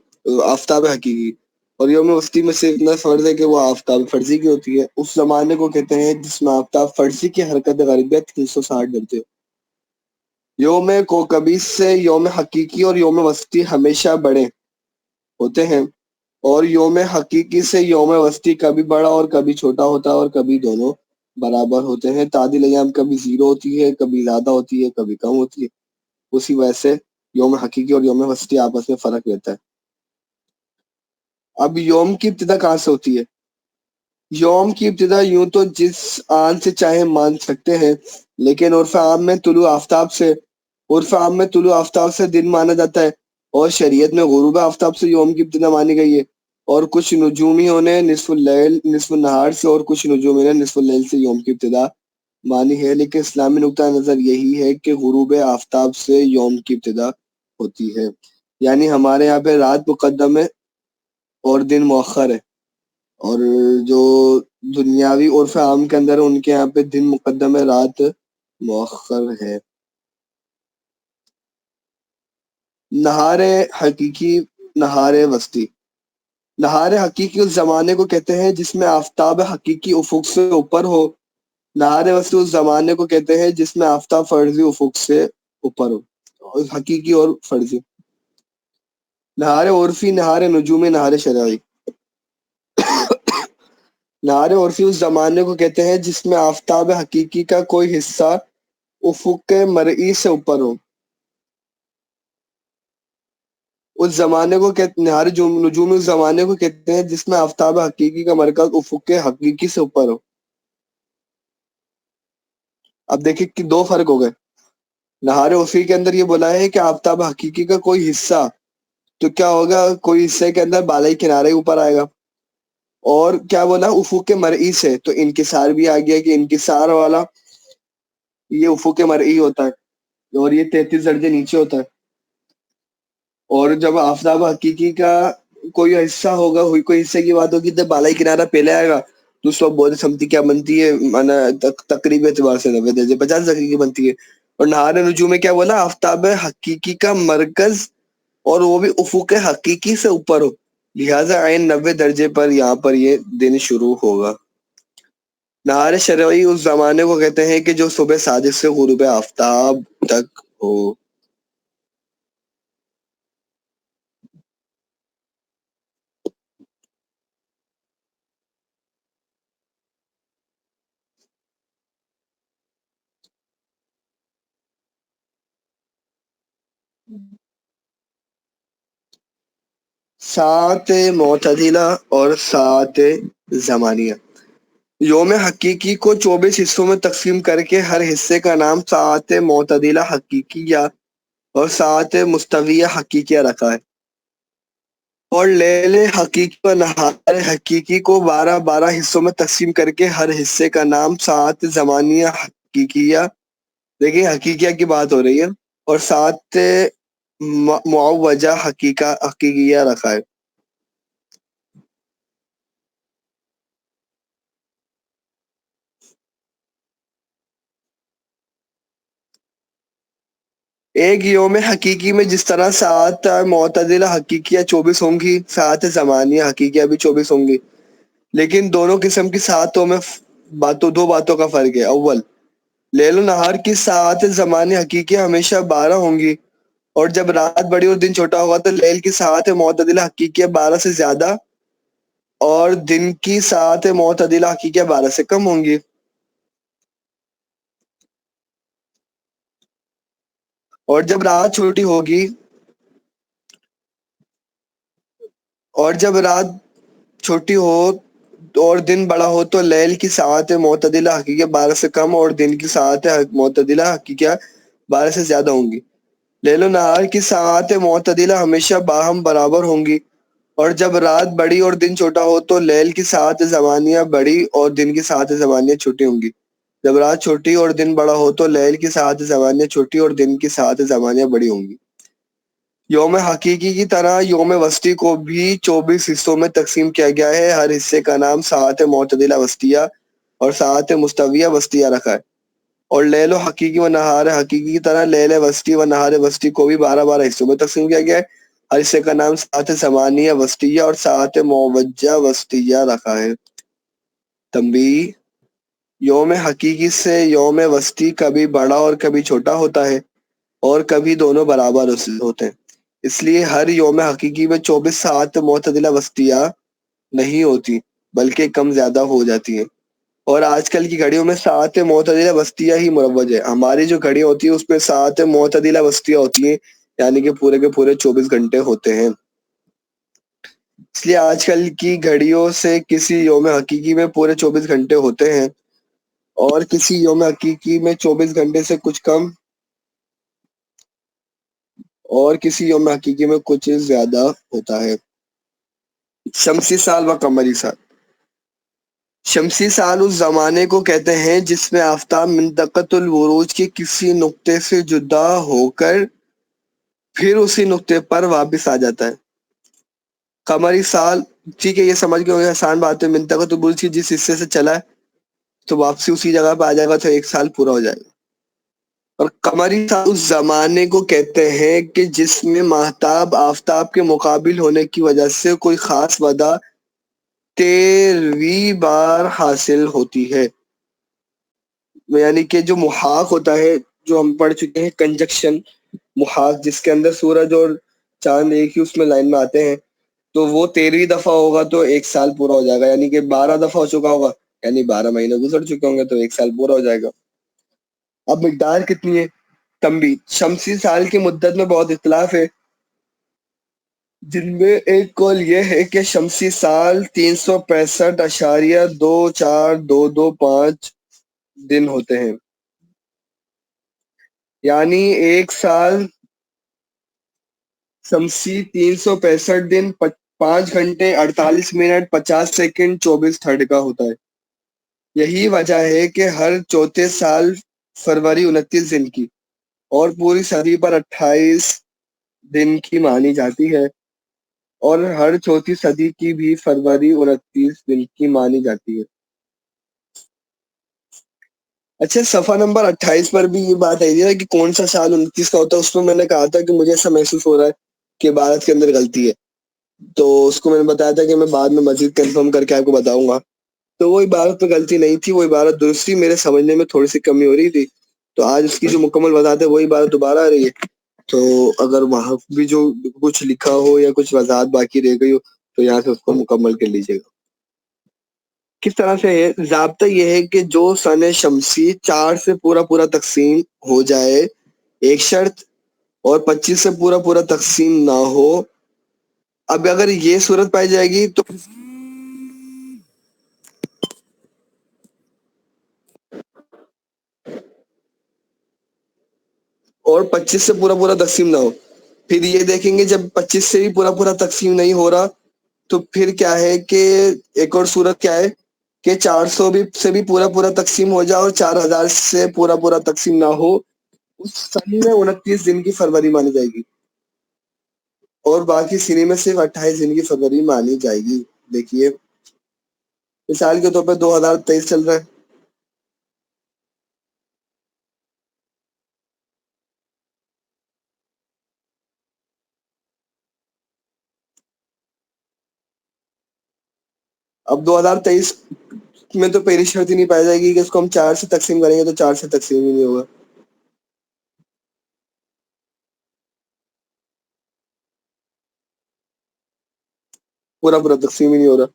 Speaker 1: آفتاب حقیقی. اور یوم وسطی میں سے اتنا فرض ہے کہ وہ آفتاب فرضی کی ہوتی ہے. اس زمانے کو کہتے ہیں جس میں آفتاب فرضی کی حرکت غربیہ 360 درجے. یوم کوکبی سے یوم حقیقی اور یوم وسطی ہمیشہ بڑے ہوتے ہیں، اور یوم حقیقی سے یوم وسطی کبھی بڑا اور کبھی چھوٹا ہوتا ہے، اور کبھی دونوں برابر ہوتے ہیں. تعدیل ایام کبھی 0 ہوتی ہے، کبھی زیادہ ہوتی ہے، کبھی کم ہوتی ہے. اسی وجہ سے یوم حقیقی اور یوم وسطی آپس میں فرق رہتا ہے. اب یوم کی ابتدا کہاں سے ہوتی ہے؟ یوم کی ابتدا یوں تو جس آن سے چاہے مان سکتے ہیں، لیکن عرف عام میں طلوع آفتاب سے دن مانا جاتا ہے، اور شریعت میں غروب آفتاب سے یوم کی ابتدا مانی گئی ہے. اور کچھ نجومیوں نے نصف النہار سے، اور کچھ نجومیوں نے نصف اللیل سے یوم کی ابتدا معنی ہے، لیکن اسلامی نقطہ نظر یہی ہے کہ غروب آفتاب سے یوم کی ابتدا ہوتی ہے، یعنی ہمارے یہاں پہ رات مقدم ہے اور دن مؤخر ہے، اور جو دنیاوی عرف عام کے اندر ہے ان کے یہاں پہ دن مقدم ہے، رات مؤخر ہے۔ نہار حقیقی، نہار وسطی۔ نہار حقیقی اس زمانے کو کہتے ہیں جس میں آفتاب حقیقی افق سے اوپر ہو، نہار وسطی اس زمانے کو کہتے ہیں جس میں آفتاب فرضی افق سے اوپر ہو، حقیقی اور فرضی۔ نہار عرفی، نہار نجومی، نہار شرعی۔ نہار عرفی اس زمانے کو کہتے ہیں جس میں آفتاب حقیقی کا کوئی حصہ افق مرئی سے اوپر ہو، اس زمانے کو نہار نجومی اس زمانے کو کہتے ہیں جس میں آفتاب حقیقی کا مرکز افق حقیقی سے اوپر ہو۔ اب دیکھیں کہ دو فرق ہو گئے۔ نہار عرفی کے اندر یہ بولا ہے کہ آفتاب حقیقی کا کوئی حصہ، تو کیا ہوگا، کوئی حصے کے اندر بالائی کنارے اوپر آئے گا، اور کیا بولا افق مرئی سے، تو انکسار بھی آ گیا کہ انکسار والا یہ افق مرئی ہوتا ہے اور یہ 33 درجے نیچے ہوتا ہے۔ اور جب آفتاب حقیقی کا کوئی حصہ ہوگا، کوئی حصے کی بات ہوگی تو بالائی کنارہ پہلے آئے گا، تو اس وقت بودھ سمتی کیا بنتی ہے، مانا تقریبی اعتبار سے 90 درجے 50 درجے کی بنتی ہے۔ اور نہار نجوم میں کیا بولا، آفتاب حقیقی کا مرکز اور وہ بھی افق حقیقی سے اوپر ہو، لہٰذا عین 90 درجے پر یہاں پر یہ دن شروع ہوگا۔ نہار شرعی اس زمانے کو کہتے ہیں کہ جو صبح صادق سے غروب آفتاب تک ہو۔ ساعت معتدلہ اور ساعت زمانیہ۔ یوم حقیقی کو 24 حصوں میں تقسیم کر کے ہر حصے کا نام ساعت معتدلہ حقیقیہ اور ساعت مستویہ حقیقیہ رکھا ہے، اور لیل حقیقی و نہار حقیقی کو 12 حصوں میں تقسیم کر کے ہر حصے کا نام ساعت زمانیہ حقیقیہ، دیکھیں حقیقیہ کی بات ہو رہی ہے، اور ساعت معوجہ حقیقیہ رکھا ہے۔ ایک یوم حقیقی میں جس طرح ساعت معتدلہ حقیقیہ 24 ہوں گی، ساعت زمانیہ حقیقیہ بھی 24 ہوں گی، لیکن دونوں قسم کی ساعتوں میں دو باتوں کا فرق ہے۔ اول، لیل و نہار کی ساعت زمانیہ حقیقیہ ہمیشہ 12 ہوں گی، اور جب رات بڑی اور دن چھوٹا ہوگا تو لیل کی ساعت معتدلہ حقیقیہ 12 سے زیادہ اور دن کی ساعت معتدلہ حقیقیہ 12 سے کم ہوں گی۔ اور جب رات چھوٹی ہوگی اور جب رات چھوٹی ہو اور دن بڑا ہو تو لیل کی ساعت معتدلہ حقیقیہ 12 سے کم اور دن کی ساعت معتدلہ حقیقیہ 12 سے زیادہ ہوں گی۔ لیل و نہار کی ساعت معتدلہ ہمیشہ باہم برابر ہوں گی، اور جب رات بڑی اور دن چھوٹا ہو تو لیل کی ساعت زمانیہ بڑی اور دن کی ساعت زمانیہ چھوٹی ہوں گی۔ جب رات چھوٹی اور دن بڑا ہو تو لیل کی ساعت زمانیہ چھوٹی اور دن کی ساعت زمانیہ بڑی ہوں گی۔ یوم حقیقی کی طرح یوم وسطی کو بھی 24 حصوں میں تقسیم کیا گیا ہے، ہر حصے کا نام ساعت معتدلہ وسطیہ اور ساعت مستویہ وسطیہ رکھا ہے۔ اور لیل و حقیقی و نہار حقیقی کی طرح لیل وسطی و نہار وسطی کو بھی 12 حصوں میں تقسیم کیا گیا ہے، ہر حصے کا نام ساعت زمانیہ وسطیہ اور ساعت معوجہ وسطیہ رکھا ہے۔ تنبیہ: یوم حقیقی سے یوم وسطی کبھی بڑا اور کبھی چھوٹا ہوتا ہے، اور کبھی دونوں برابر ہوتے ہیں، اس لیے ہر یوم حقیقی میں 24 ساعت معتدلہ وسطیہ نہیں ہوتی بلکہ کم زیادہ ہو جاتی ہیں، اور آج کل کی گھڑیوں میں ساعت معتدلہ وسطیہ ہی مروج ہے۔ ہماری جو گھڑیاں ہوتی ہیں اس پہ ساعت معتدلہ وسطیہ ہوتی ہیں، یعنی کہ پورے کے پورے 24 گھنٹے ہوتے ہیں۔ اس لیے آج کل کی گھڑیوں سے کسی یوم حقیقی میں پورے 24 گھنٹے ہوتے ہیں، اور کسی یوم حقیقی میں 24 گھنٹے سے کچھ کم، اور کسی یوم حقیقی میں کچھ زیادہ ہوتا ہے۔ شمسی سال و قمری سال۔ شمسی سال اس زمانے کو کہتے ہیں جس میں آفتاب منطقۃ الوروج کے کسی نقطے سے جدا ہو کر پھر اسی نقطے پر واپس آ جاتا ہے۔ قمری سال، ٹھیک ہے، یہ سمجھ گئے، آسان بات ہے، منطقۃ الوروج کی جس حصے سے چلا ہے تو واپسی اسی جگہ پہ آ جائے گا تو ایک سال پورا ہو جائے گا۔ اور قمری سال اس زمانے کو کہتے ہیں کہ جس میں ماہتاب آفتاب کے مقابل ہونے کی وجہ سے کوئی خاص وجہ 13ویں بار حاصل ہوتی ہے، یعنی کہ جو محاق ہوتا ہے، جو ہم پڑھ چکے ہیں کنجکشن محاق، جس کے اندر سورج اور چاند ایک ہی اس میں لائن میں آتے ہیں، تو وہ 13ویں دفعہ ہوگا تو ایک سال پورا ہو جائے گا، یعنی کہ 12 دفعہ ہو چکا ہوگا، یعنی 12 مہینے گزر چکے ہوں گے تو ایک سال پورا ہو جائے گا۔ اب مقدار کتنی ہے؟ تنبیہ: شمسی سال کی مدت میں بہت اختلاف ہے، جن میں ایک قول یہ ہے کہ شمسی سال 365.24225 دن ہوتے ہیں، یعنی ایک سال شمسی 365 دن 5 گھنٹے 48 منٹ 50 سیکنڈ 24 تھرڈ کا ہوتا ہے۔ یہی وجہ ہے کہ ہر چوتھے سال فروری 29 دن کی اور پوری صدی پر 28 دن کی مانی جاتی ہے، اور ہر چوتھی صدی کی بھی فروری 29 دن کی مانی جاتی ہے۔ اچھا، صفحہ نمبر 28 پر بھی یہ بات آئی ہے کہ کون سا سال 29 کا ہوتا ہے، اس میں میں نے کہا تھا کہ مجھے ایسا محسوس ہو رہا ہے کہ عبارت کے اندر غلطی ہے، تو اس کو میں نے بتایا تھا کہ میں بعد میں مزید کنفرم کر کے آپ کو بتاؤں گا، تو وہ عبارت پہ غلطی نہیں تھی، وہ عبارت درست تھی، میرے سمجھنے میں تھوڑی سی کمی ہو رہی تھی، تو آج اس کی جو مکمل وضاحت ہے وہ عبارت دوبارہ آ رہی ہے، تو اگر وہاں بھی جو کچھ لکھا ہو یا کچھ وضاحت باقی رہ گئی ہو تو یہاں سے اس کو مکمل کر لیجیے گا۔ کس طرح سے ہے؟ ضابطہ یہ ہے کہ جو سن شمسی 4 سے پورا تقسیم ہو جائے ایک شرط، اور 25 سے پورا تقسیم نہ ہو۔ اب اگر یہ صورت پائی جائے گی تو اور 25 سے پورا تقسیم نہ ہو، پھر یہ دیکھیں گے جب 25 سے بھی پورا تقسیم نہیں ہو رہا تو پھر کیا ہے کہ ایک اور صورت کیا ہے کہ 400 سے بھی پورا تقسیم ہو جائے اور 4000 سے پورا تقسیم نہ ہو، اس سن میں 29 دن کی فروری مانی جائے گی، اور باقی سنی میں صرف 28 دن کی فروری مانی جائے گی۔ دیکھیے مثال کے طور پہ 2023 چل رہا ہے، اب 2023 میں تو پہلی شرط ہی نہیں پائی جائے گی کہ اس کو ہم 4 سے تقسیم کریں گے تو 4 سے تقسیم ہی نہیں ہوگا۔ پورا تقسیم ہی نہیں ہو رہا،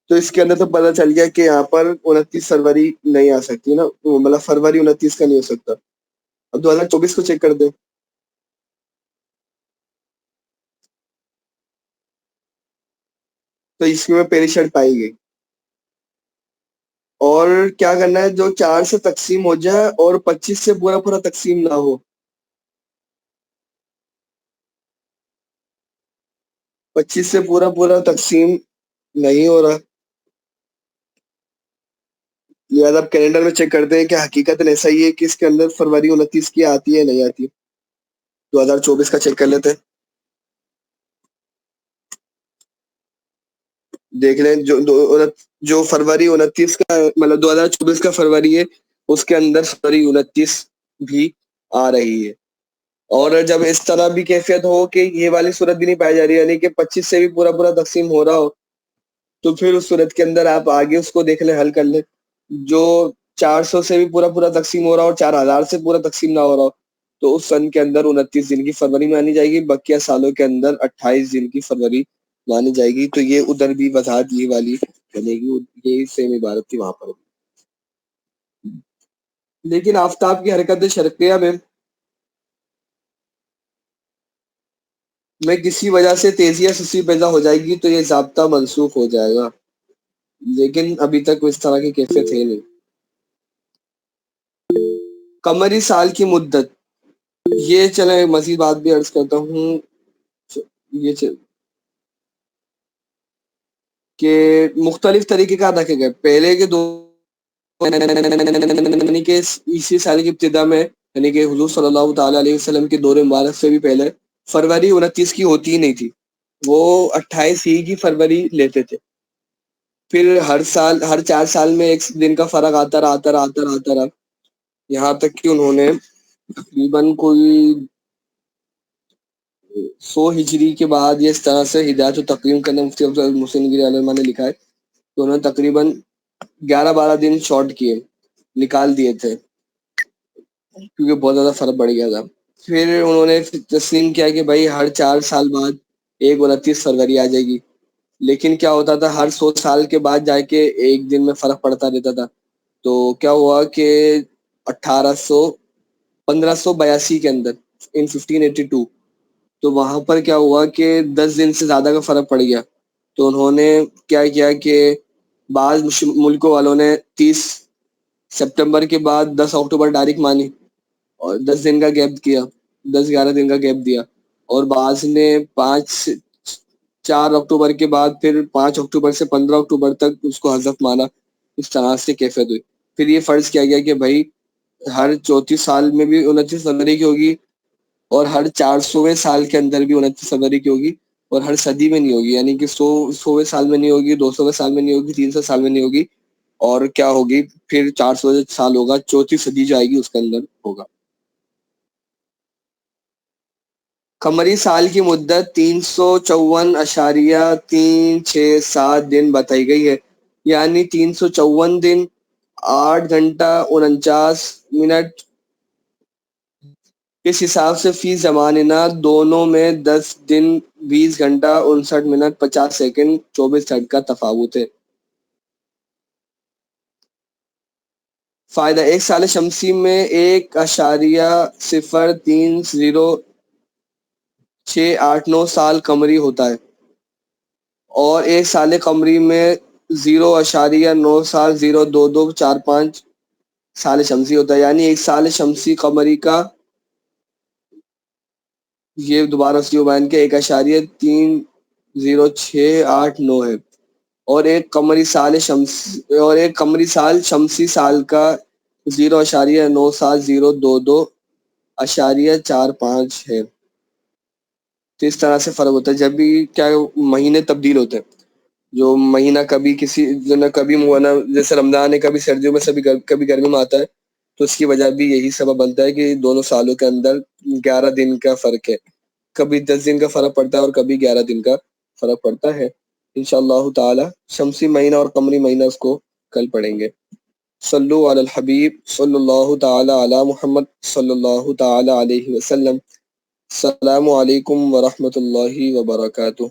Speaker 1: تو اس کے اندر تو پتہ چل گیا کہ یہاں پر 29 فروری نہیں آ سکتی نا، مطلب فروری 29 کا نہیں ہو سکتا۔ اب 2024 کو چیک کر دیں، تو اس میں پہلی شرط پائی گئی، اور کیا کرنا ہے، جو 4 سے تقسیم ہو جائے اور 25 سے پورا تقسیم نہ ہو، 25 سے پورا تقسیم نہیں ہو رہا، لہٰذا آپ کیلنڈر میں چیک کرتے ہیں کہ حقیقت ایسا ہی ہے کہ اس کے اندر فروری 29 کی آتی ہے نہیں آتی۔ 2024 کا چیک کر لیتے ہیں، دیکھ لیں جو فروری 29 کا مطلب 2024 کا فروری ہے اس کے اندر فروری 29 بھی آ رہی ہے، اور جب اس طرح بھی کیفیت ہو کہ یہ والی صورت بھی نہیں پائی جا رہی، یعنی کہ 25 سے بھی پورا تقسیم ہو رہا ہو، تو پھر اس صورت کے اندر آپ آگے اس کو دیکھ لیں، حل کر لیں، جو 400 سے بھی پورا تقسیم ہو رہا ہو اور 4000 سے پورا تقسیم نہ ہو رہا ہو تو اس سن کے اندر 29 دن کی فروری مانی جائے گی، بقیہ سالوں کے اندر 28 دن کی فروری مانی جائے گی۔ تو یہ ادھر بھی وضاحت یہ والی بنے گی، یہی سیم عبارت تھی وہاں پر۔ لیکن آفتاب کی حرکت شرقیہ میں کسی وجہ سے تیزی یا سستی پیدا ہو جائے گی تو یہ ضابطہ منسوخ ہو جائے گا، لیکن ابھی تک اس طرح کی کیفیت ہے نہیں۔ قمری سال کی مدت، یہ چلیں مزید بات بھی عرض کرتا ہوں، یہ کہ مختلف طریقے کا ادا کیے گئے. پہلے کے دو یعنی کہ اسی سال کی ابتدا میں یعنی کہ حضور صلی اللہ تعالیٰ علیہ وسلم کے دور مبارک سے بھی پہلے فروری 29 کی ہوتی ہی نہیں تھی, وہ 28 ہی کی فروری لیتے تھے. پھر ہر سال ہر 4 سال میں ایک دن کا فرق آتا رہا, یہاں تک کہ انہوں نے تقریباً کوئی 100 ہجری کے بعد یہ اس طرح سے ہدایت و تقویم کرنا مفتی افضل محسن گیری علیہ الرحمہ نے لکھا ہے کہ انہوں نے تقریباً 11-12 دن شارٹ کیے, نکال دیے تھے کیونکہ بہت زیادہ فرق پڑ گیا تھا. پھر انہوں نے تسلیم کیا کہ بھائی ہر 4 سال بعد ایک 29 فروری آ جائے گی, لیکن کیا ہوتا تھا ہر 100 سال کے بعد جا کے ایک دن میں فرق پڑتا رہتا تھا. تو کیا ہوا کہ 1582 کے اندر ان 1582 تو وہاں پر کیا ہوا کہ 10 دن سے زیادہ کا فرق پڑ گیا. تو انہوں نے کیا کیا کہ بعض ملکوں والوں نے 30 سپٹمبر کے بعد 10 اکتوبر ڈائریکٹ مانی اور 10 دن کا گیپ کیا, 10-11 دن کا گیپ دیا, اور بعض نے 4 اکتوبر کے بعد پھر 5 اکتوبر سے 15 اکتوبر تک اس کو حذف مانا. اس طرح سے کیفیت ہوئی. پھر یہ فرض کیا گیا کہ بھائی ہر 34 سال میں بھی 29 فروری کی ہوگی, اور ہر 400ویں سال کے اندر بھی 29 فروری کی ہوگی, اور ہر صدی میں نہیں ہوگی, یعنی کہ 100ویں سال میں نہیں ہوگی, 200ویں سال میں نہیں ہوگی, 300 سال میں نہیں ہوگی, اور کیا ہوگی پھر 400 سال ہوگا, چوتھی صدی جو آئے گی اس کے اندر ہوگا. قمری سال کی مدت 354.367 دن بتائی گئی ہے, یعنی 354 دن 8 گھنٹہ 49 منٹ. اس حساب سے فی زماننا دونوں میں 10 دن 20 گھنٹہ 59 منٹ 50 سیکنڈ 24 سیکنڈ کا تفاوت ہے. فائدہ, ایک سال شمسی میں 1.03689 سال قمری ہوتا ہے, اور ایک سال قمری میں 0.9602245 سال شمسی ہوتا ہے. یعنی ایک سال شمسی قمری کا یہ دوبارہ اس کو بیان کیا 1.30689 ہے, اور ایک قمری سال شمسی سال کا 0.97022.45 ہے. تو اس طرح سے فرق ہوتا ہے. جب بھی کیا مہینے تبدیل ہوتے ہیں, جو مہینہ کبھی کسی کبھی جیسے رمضان ہے, کبھی سردیوں میں کبھی گرمی میں آتا ہے, تو اس کی وجہ بھی یہی سبب بنتا ہے کہ دونوں سالوں کے اندر 11 دن کا فرق ہے, کبھی 10 دن کا فرق پڑتا ہے اور کبھی 11 دن کا فرق پڑتا ہے. انشاءاللہ تعالی شمسی مہینہ اور قمری مہینہ اس کو کل پڑھیں گے. صلو علی الحبیب صلی اللہ تعالی علی محمد صلی اللہ تعالی علیہ وسلم. السلام علیکم ورحمۃ اللہ وبرکاتہ.